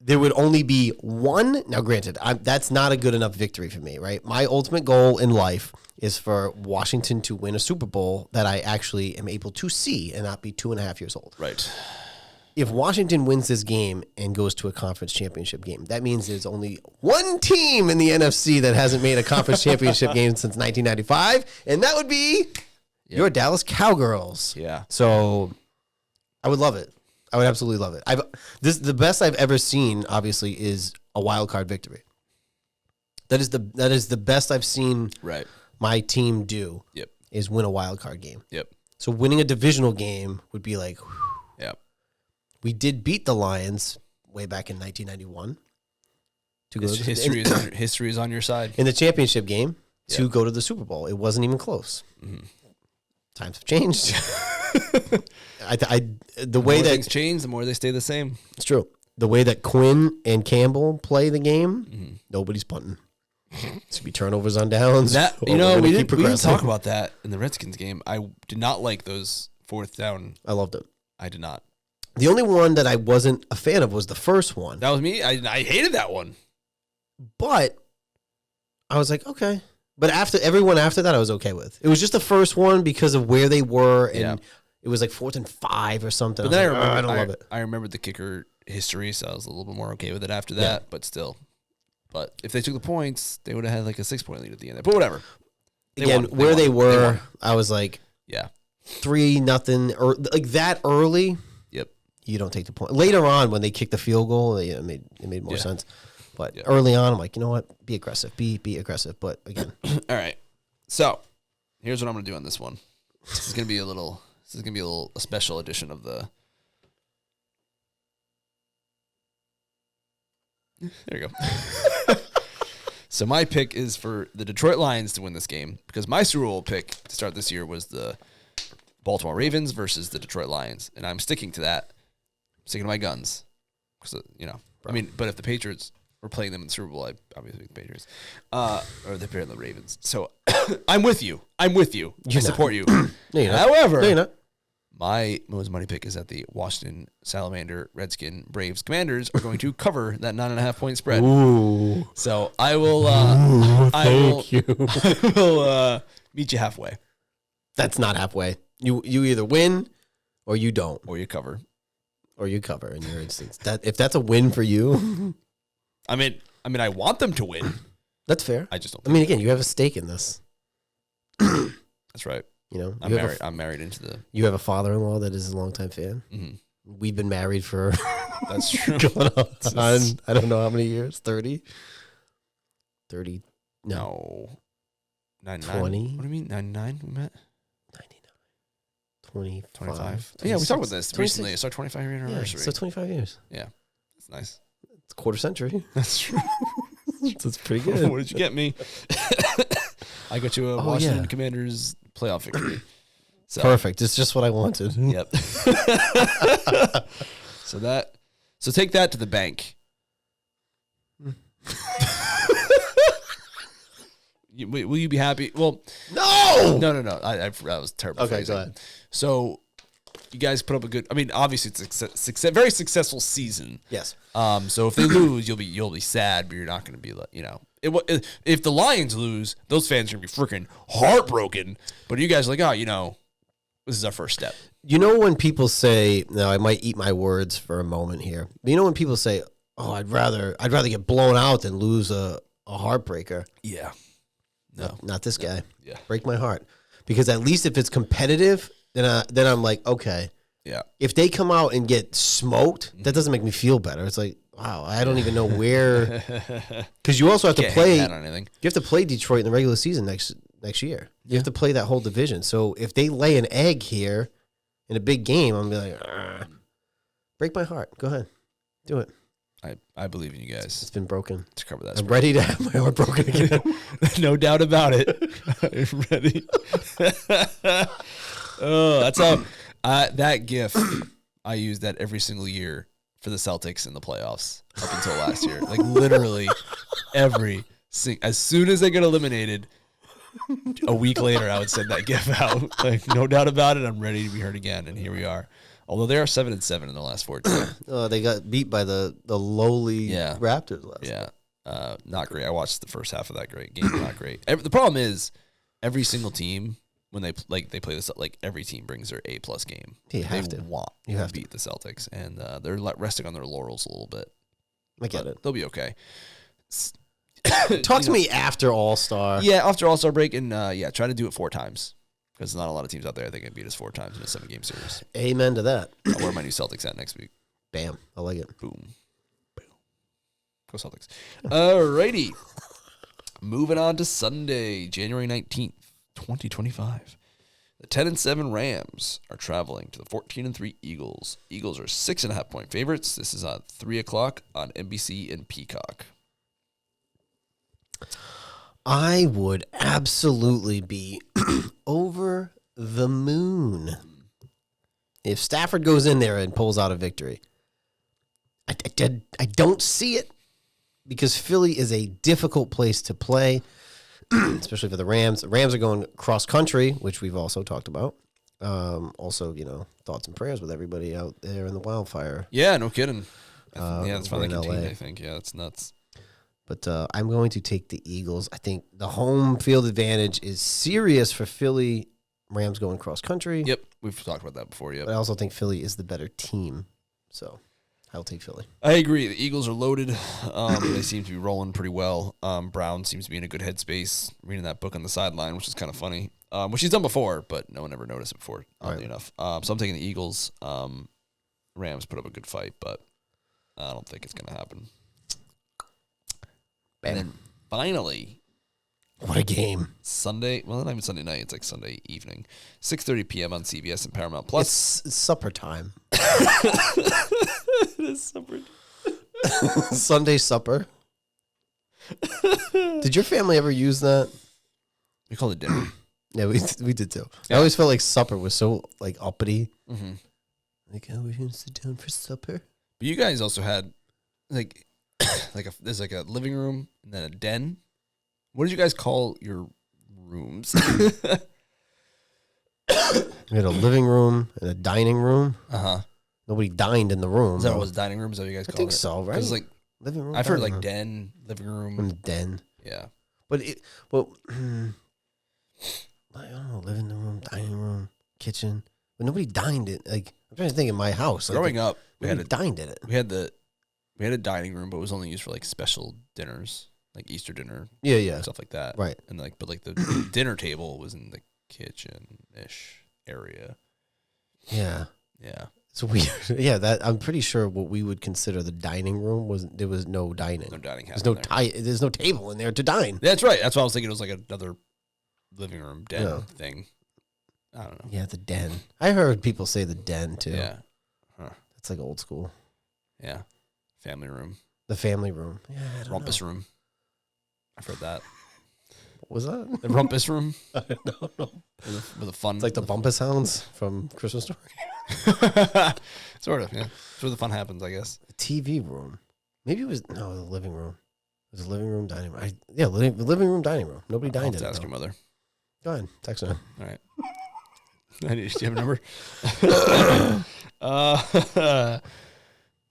there would only be one. Now, granted, that's not a good enough victory for me, right? My ultimate goal in life is for Washington to win a Super Bowl that I actually am able to see and not be 2.5 years old. Right. If Washington wins this game and goes to a conference championship game, that means there's only one team in the NFC that hasn't made a conference championship game since 1995, and that would be your Dallas Cowgirls. Yeah. So I would love it. I would absolutely love it. The best I've ever seen, obviously, is a wild card victory. That is the best I've seen my team do. Yep. Is win a wild card game. Yep. So winning a divisional game would be like, whew. Yep. We did beat the Lions way back in 1991. History is on your side. In the championship game to go to the Super Bowl. It wasn't even close. Mm-hmm. Times have changed. The way that things change, the more they stay the same. It's true. The way that Quinn and Campbell play the game, nobody's punting. It's be turnovers on downs. We didn't talk about that in the Redskins game. I did not like those fourth down. I loved it. I did not. The only one that I wasn't a fan of was the first one. That was me. I hated that one. But I was like, okay. But everyone after that, I was okay with. It was just the first one because of where they were, and it was like 4th and 5 or something. But then I don't love it. I remembered the kicker history, so I was a little bit more okay with it after that. But still, if they took the points, they would have had like a 6-point lead at the end. But whatever. They were, I was like, 3-0, or like that early. Yep. You don't take the point. Later on, when they kicked the field goal, it made more sense. But early on, I'm like, you know what? Be aggressive. Be aggressive. But again. All right. So here's what I'm going to do on this one. This is going to be a special edition of the. There you go. So my pick is for the Detroit Lions to win this game, because my Super Bowl pick to start this year was the Baltimore Ravens versus the Detroit Lions, and I'm sticking to that. I'm sticking to my guns. So, but if the Patriots were playing them in the Super Bowl, I obviously pick the Patriots, or they're playing the Ravens. So I'm with you. I support you. No, you're not. However, no, you're not. My most money pick is that the Washington Salamander, Redskin, Braves, Commanders are going to cover that 9.5-point spread. Ooh. So I will. I will meet you halfway. That's not halfway. You either win or you don't, or you cover, in your instance. If that's a win for you, I mean, I want them to win. That's fair. I just don't. Again, you have a stake in this. That's right. I'm married into the. You have a father-in-law that is a longtime fan. Mm-hmm. We've been married for. That's true. Going on, I don't know how many years. 30. 30. No. 99. 20. What do you mean? 99? We met. 99. 25. Yeah, we talked about this recently. It's our 25-year anniversary. So 25 years. Yeah, that's nice. It's a quarter century. That's true. That's pretty good. What did you get me? I got you a Washington Commanders playoff victory. So. Perfect. It's just what I wanted. Yep. So take that to the bank. Will you be happy? Well, no. I that was terrible. Okay, go ahead. So you guys put up a good. Obviously it's a very successful season. Yes. So if they lose, you'll be sad, but you're not going to be like, if the Lions lose, those fans are going to be freaking heartbroken. But you guys are like, this is our first step. When people say, now I might eat my words for a moment here. But when people say, "Oh, I'd rather get blown out than lose a heartbreaker." Yeah. No, not this guy. Yeah. Break my heart. Because at least if it's competitive, then I'm like, okay. Yeah. If they come out and get smoked, that doesn't make me feel better. It's like, wow, I don't even know where. Because you also have to play. You have to play Detroit in the regular season next year. You have to play that whole division. So if they lay an egg here in a big game, I'm gonna be like, break my heart. Go ahead, do it. I believe in you guys. It's been broken to cover that. I'm ready to have my heart broken again. No doubt about it. I'm ready. Oh, that's how that GIF. I use that every single year for the Celtics in the playoffs up until last year. Like literally as soon as they get eliminated, a week later I would send that GIF out. Like no doubt about it. I'm ready to be hurt again, and here we are. Although they are 7-7 in the last 14. They got beat by the lowly Raptors last night. Not great. I watched the first half of that game. Not great. The problem is every single team when they play this, like every team brings their A+ game. You have to beat the Celtics, and they're resting on their laurels a little bit. I get it. They'll be okay. Talk to me after All-Star. Yeah, after All-Star break, and try to do it 4 times. Because there's not a lot of teams out there that can beat us 4 times in a 7-game series. Amen to that. I'll wear my new Celtics hat next week. Bam. I like it. Boom. Go Celtics. Alrighty. Moving on to Sunday, January 19th, 2025. The 10-7 Rams are traveling to the 14-3 Eagles. Eagles are 6.5-point favorites. This is on 3 o'clock on NBC and Peacock. I would absolutely be over the moon if Stafford goes in there and pulls out a victory. I don't see it because Philly is a difficult place to play, especially for the Rams. The Rams are going cross country, which we've also talked about. Also, thoughts and prayers with everybody out there in the wildfire. Yeah, no kidding. That's finally contained, I think. Yeah, it's nuts. But I'm going to take the Eagles. I think the home field advantage is serious for Philly. Rams going cross country. Yep, we've talked about that before. Yep. But I also think Philly is the better team. So I'll take Philly. I agree. The Eagles are loaded. They seem to be rolling pretty well. Brown seems to be in a good headspace, reading that book on the sideline, which is kind of funny. Which he's done before, but no one ever noticed it before, oddly enough. So I'm taking the Eagles. Rams put up a good fight, but I don't think it's going to happen. And then finally, what a game! Sunday, well, not even Sunday night. It's like Sunday evening, 6:30 p.m. on CBS and Paramount Plus. It's supper time. It is supper. Sunday supper. Did your family ever use that? We called it dinner. Yeah, we did too. Yeah. I always felt like supper was so like uppity. Mm-hmm. Like, oh, we're gonna sit down for supper. But you guys also had there's a living room and then a den. What did you guys call your rooms? We had a living room and a dining room. Uh-huh. Nobody dined in the room. Is that what was dining room? Is that what you guys called it? I think so, right? Because like living room. I've heard like room. den, living room, and den. Yeah, but I don't know, living room, dining room, kitchen. But nobody dined it. Like I'm trying to think in my house. Growing up, we had dined in it. We had a dining room, but it was only used for like special dinners, like Easter dinner, stuff like that. Right. And but the dinner table was in the kitchen-ish area. Yeah. Yeah. It's weird. Yeah, that I'm pretty sure what we would consider the dining room there was no dining. No dining. There's no table in there to dine. That's right. That's what I was thinking. It was like another living room den thing. I don't know. Yeah, the den. I heard people say the den too. Yeah. Huh. That's like old school. Yeah. Family room. The family room. Yeah. Rumpus room. I've heard that. What was that? The rumpus room. No. With a fun. It's like the Bumpus Hounds from Christmas Story. Sort of, yeah. It's where the fun happens, I guess. The TV room. Maybe it was the living room. It was a living room, dining room. Living room, dining room. Nobody dined in it. Ask your mother. Go ahead, text her. All right. Do you have a number?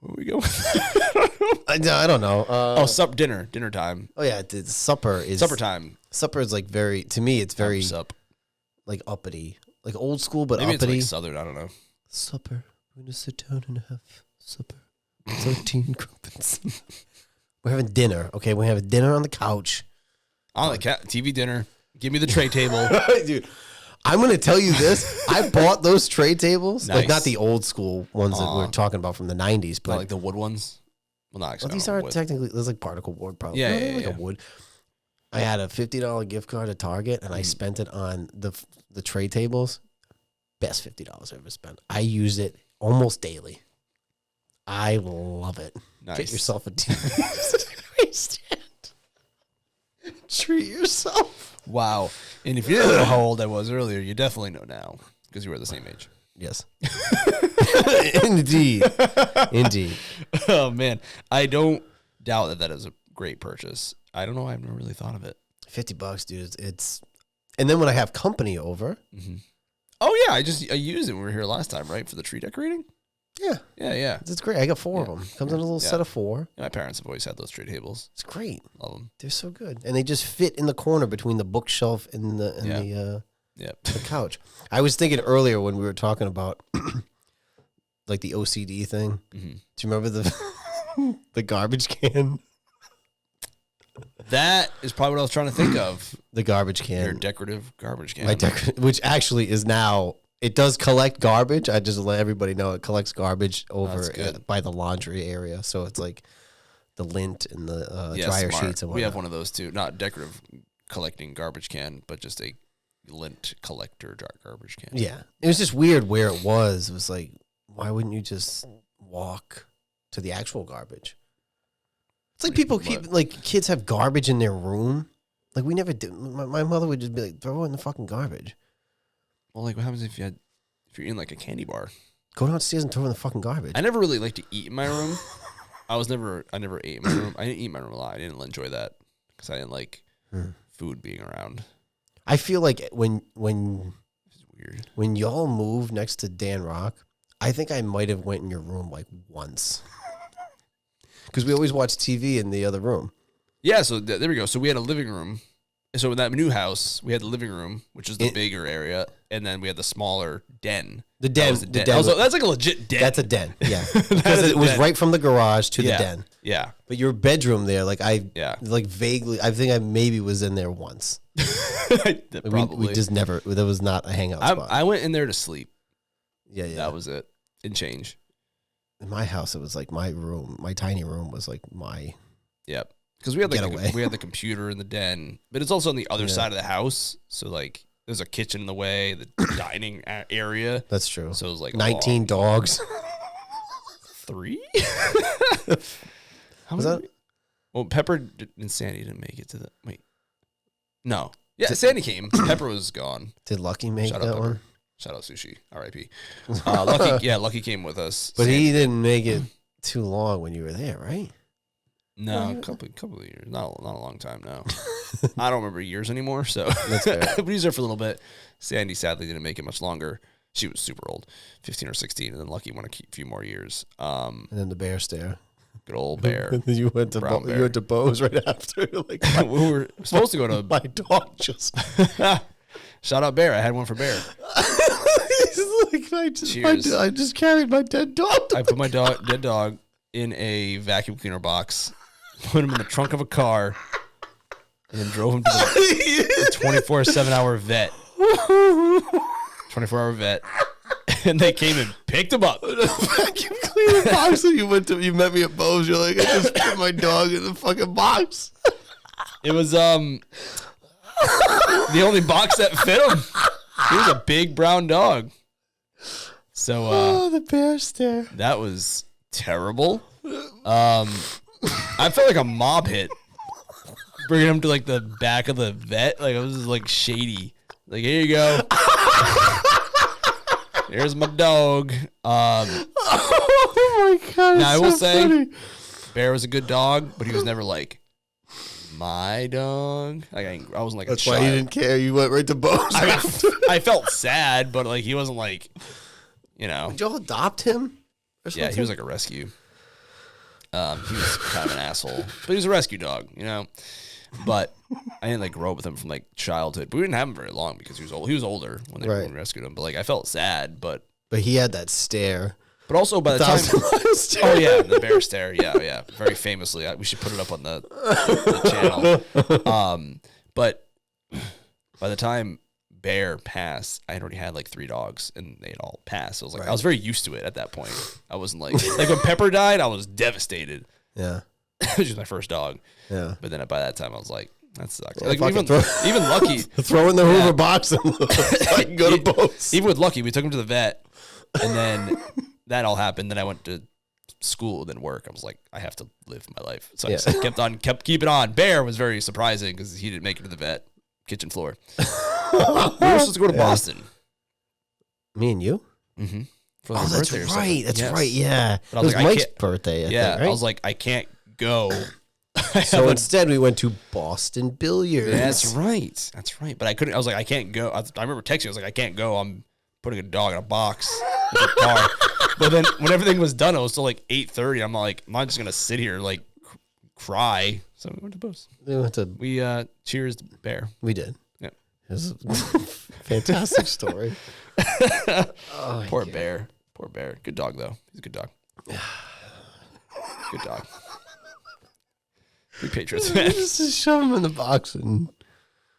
Where we go? I don't know. Dinner time. Oh yeah, supper time. Supper is like to me it's very like uppity, like old school, but maybe uppity. It's like Southern. I don't know. Supper. We're gonna sit down and have supper. 13 crumpets. We're having dinner. Okay, we're having dinner on the couch. On the TV dinner. Give me the tray table, dude. I'm going to tell you this. I bought those tray tables. Nice. Like, not the old school ones that we're talking about from the 90s. But not like the wood ones? Well, not actually. Well, these are technically, there's like particle board probably. Yeah, like a wood. I had a $50 gift card at Target, and I spent it on the tray tables. Best $50 I ever spent. I use it almost daily. I love it. Nice. Get yourself a TV stand. Treat yourself. Wow. And if you didn't know how old I was earlier, you definitely know now because you were the same age. Yes. Indeed. Oh, man. I don't doubt that is a great purchase. I don't know. I've never really thought of it. $50, dude. It's and then when I have company over. Mm-hmm. Oh yeah, I used it when we were here last time, right, for the tree decorating. Yeah. Yeah. It's great. I got 4 of them. Comes in a little set of 4. Yeah, my parents have always had those tree tables. It's great. Love them. They're so good, and they just fit in the corner between the bookshelf and the couch. I was thinking earlier when we were talking about like the OCD thing. Mm-hmm. Do you remember the garbage can? That is probably what I was trying to think of. The garbage can. Your decorative garbage can. Which actually is now. It does collect garbage. I just let everybody know it collects garbage over by the laundry area. So it's like the lint and the dryer sheets and whatnot. We have one of those too. Not decorative collecting garbage can, but just a lint collector garbage can. Yeah. It was just weird where it was. It was like, why wouldn't you just walk to the actual garbage? It's like people keep, like kids have garbage in their room. Like we never did. My mother would just be like, throw it in the fucking garbage. Well, like, what happens if you're eating like a candy bar? Go downstairs and throw it in the fucking garbage. I never really liked to eat in my room. I never ate in my room. I didn't eat in my room a lot. I didn't enjoy that because I didn't like food being around. I feel like when this is weird. When y'all moved next to Dan Rock, I think I might have went in your room like once. Because we always watch TV in the other room. Yeah, so there we go. So we had a living room. So in that new house, we had the living room, which is the bigger area, and then we had the smaller den. The den. That's like a legit den. That's a den, yeah. Because it was right from the garage to the den. Yeah. But your bedroom there, like vaguely, I think I maybe was in there once. Probably. We just never, that was not a hangout spot. I went in there to sleep. Yeah. That was it. And change. In my house, it was like my room, my tiny room was like my... Yep. Because we had the computer in the den, but it's also on the other side of the house. So like, there's a kitchen in the way, the dining area. That's true. So it was like 19 dogs. 3? How was that? Well, Pepper and Sandy didn't make it to the No. Yeah, Sandy came. Pepper was gone. Did Lucky make that one? Shout out Sushi. R.I.P. Lucky came with us. But he didn't make it too long when you were there, right? No, a couple of years. Not a long time, no. I don't remember years anymore, so. That's fair. But he was there for a little bit. Sandy sadly didn't make it much longer. She was super old, 15 or 16, and then Lucky went a few more years. And then the bear stare. Good old bear. And then you went to Bo's right after. Like we were supposed to go to... My dog just... Shout out Bear. I had one for Bear. He's like, I just carried my dead dog. I put my dead dog in a vacuum cleaner box, put him in the trunk of a car, and then drove him to the 24/7-hour vet. 24-hour vet. And they came and picked him up. In a vacuum cleaner box. So you met me at Bo's. You're like, I just put my dog in the fucking box. It was the only box that fit him. He was a big brown dog. So the bear stare. That was terrible. I felt like a mob hit bringing him to like the back of the vet. Like it was just like shady. Like, here you go. Here's my dog. Oh my god! Now I will say, Bear was a good dog, but he was never like my dog. Like I wasn't like. That's why he didn't care. You went right to Bo's. I felt sad, but like he wasn't like, you know. Did y'all adopt him? Yeah, he was like a rescue. He was kind of an asshole, but he was a rescue dog, you know. But I didn't like grow up with him from like childhood. But we didn't have him very long because he was old. He was older when they rescued him. But like I felt sad, but he had that stare. But also by the time, oh yeah, the bear stare, yeah, very famously. We should put it up on the channel. But by the time Bear passed, I had already had like 3 dogs, and they'd all passed. So I was like, I was very used to it at that point. I wasn't like when Pepper died, I was devastated. Yeah. Which was my first dog. Yeah. But then by that time, I was like, that sucks. Well, like even Lucky. Throw in the Hoover box and I can go to Bo's. Even with Lucky, we took him to the vet, and then that all happened. Then I went to school, then work. I was like, I have to live my life. So I just kept keeping on. Bear was very surprising because he didn't make it to the vet. Kitchen floor. We were supposed to go to Boston. Me and you? Mm-hmm. For that's birthday right. or something. That's right. Yeah. But it was Mike's birthday. I think, right? I was like, I can't go. So instead, we went to Boston Billiards. That's right. But I couldn't. I was like, I can't go. I remember texting. I was like, I can't go. I'm putting a dog in a box with a car. But then when everything was done, it was still like 8:30. I'm like, I'm not just gonna sit here like cry. So we went to post. We cheers bear. We did. Yeah. It was a fantastic story. Oh, poor bear. Poor bear. Good dog though. He's a good dog. Good dog. We Patriots fan. Just shove him in the box and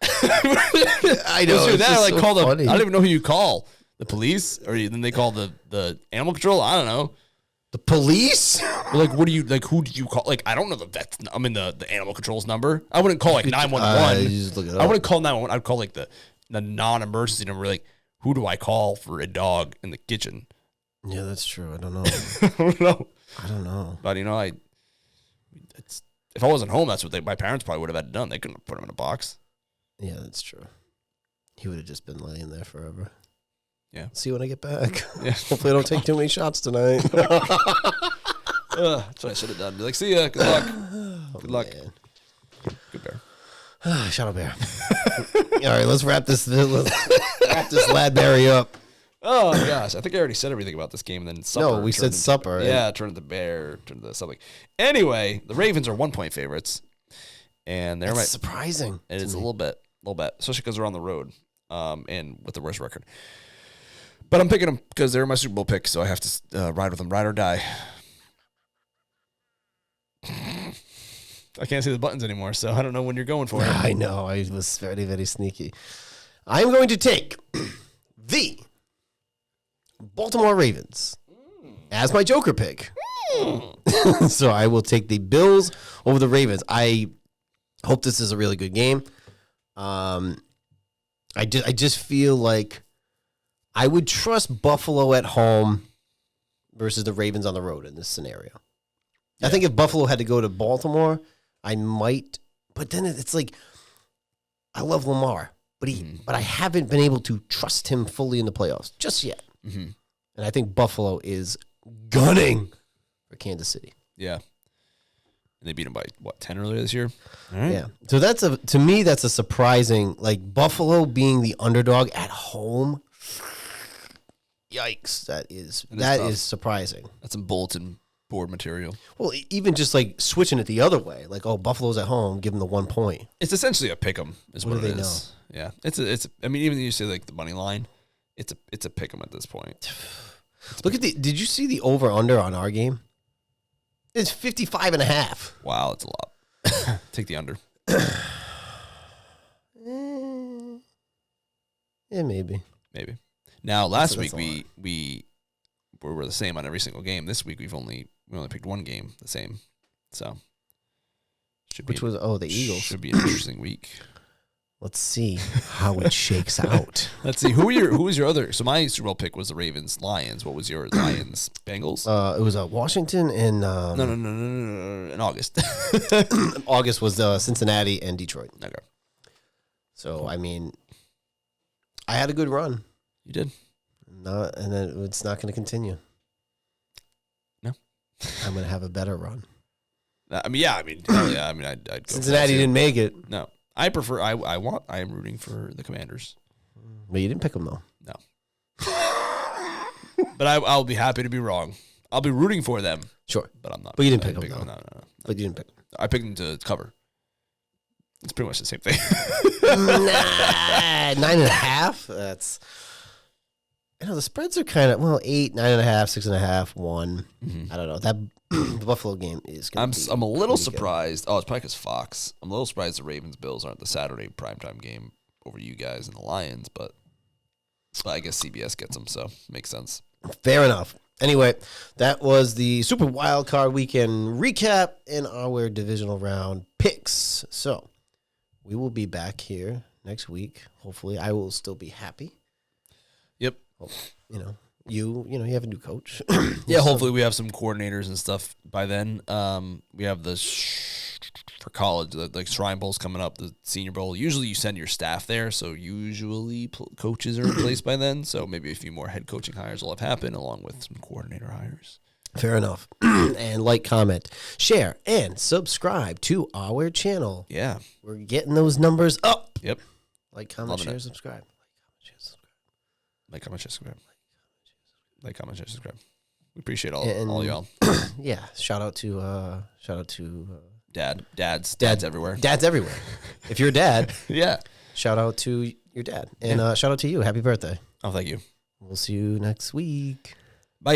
I know. That, I don't even know who you call. The police? Or then they call the animal control? I don't know. The police? Like, what do you, like, who do you call? Like, I don't know the vet's, I mean, the animal control's number. I wouldn't call, like, 911. I wouldn't call 911. I'd call, like, the non-emergency number. Like, who do I call for a dog in the kitchen? Yeah, that's true. I don't know. I don't know. But, you know, if I wasn't home, that's what my parents probably would have had done. They couldn't have put him in a box. Yeah, that's true. He would have just been laying there forever. Yeah. See you when I get back. Yeah. Hopefully I don't take too many shots tonight. That's what I should have done. Be like, see ya. Good luck. Good luck. Man. Good bear. Shadow bear. All right, let's wrap this Ladberry up. Oh, gosh. I think I already said everything about this game. And then supper. No, we said supper. Yeah, turned into bear, turned into something. Anyway, the Ravens are 1-point favorites. And they're surprising. It is a little bit, especially because they're on the road and with the worst record. But I'm picking them because they're my Super Bowl pick, so I have to ride with them, ride or die. I can't see the buttons anymore, so I don't know when you're going for it. I know. I was very, very sneaky. I'm going to take the Baltimore Ravens as my Joker pick. So I will take the Bills over the Ravens. I hope this is a really good game. I just feel like I would trust Buffalo at home versus the Ravens on the road in this scenario. Yeah. I think if Buffalo had to go to Baltimore, I might. But then it's like, I love Lamar, but I haven't been able to trust him fully in the playoffs just yet. Mm-hmm. And I think Buffalo is gunning for Kansas City. Yeah. And they beat him by, 10 earlier this year? All right. Yeah. So to me, that's a surprising, like Buffalo being the underdog at home. Yikes. That is surprising. That's some bulletin board material. Well, even just like switching it the other way, like, oh, Buffalo's at home, give them the 1 point. It's essentially a pick 'em is what it is. Know? Yeah. It's I mean, even if you say like the money line, it's a pick 'em at this point. Look at did you see the over under on our game? It's 55.5. Wow, it's a lot. Take the under. Yeah, maybe. Now, last week we were the same on every single game. This week we only picked one game the same. So which was the Eagles. Should be an interesting week. Let's see how it shakes out. Let's see who was your other. So my Super Bowl pick was the Ravens Lions. What was your Lions Bengals? It was Washington and no, in August. August was Cincinnati and Detroit. Okay. So cool. I mean, I had a good run. You did. And then it's not going to continue. No. I'm going to have a better run. I mean, I'd go. Cincinnati didn't make it. No. I prefer. I am rooting for the Commanders. But you didn't pick them though. No. But I'll be happy to be wrong. I'll be rooting for them. Sure, but I'm not. But you didn't pick them. No. But you didn't pick them. I picked them to cover. It's pretty much the same thing. Nah, 9.5. That's. I know the spreads are kind of 8, 9.5, 6.5, 1. Mm-hmm. I don't know that. The Buffalo game is going to be. I'm a little surprised. Oh, it's probably because Fox. I'm a little surprised the Ravens Bills aren't the Saturday primetime game over you guys and the Lions, but I guess CBS gets them, so makes sense. Fair enough. Anyway, that was the Super Wild Card Weekend recap in our divisional round picks. So we will be back here next week. Hopefully, I will still be happy. Yep. You have a new coach. Yeah, hopefully we have some coordinators and stuff by then. We have for college, like Shrine Bowl's coming up, the Senior Bowl. Usually you send your staff there, so usually coaches are in place by then. So maybe a few more head coaching hires will have happened along with some coordinator hires. Fair enough. And comment, share, and subscribe to our channel. Yeah. We're getting those numbers up. Yep. Like, comment, share, subscribe. Like, comment, share, subscribe. Like, comment, share, subscribe. We appreciate all y'all. Yeah. Shout out to dads everywhere. Dads everywhere. If you're a dad, yeah. Shout out to your dad. And shout out to you. Happy birthday. Oh, thank you. We'll see you next week. Bye.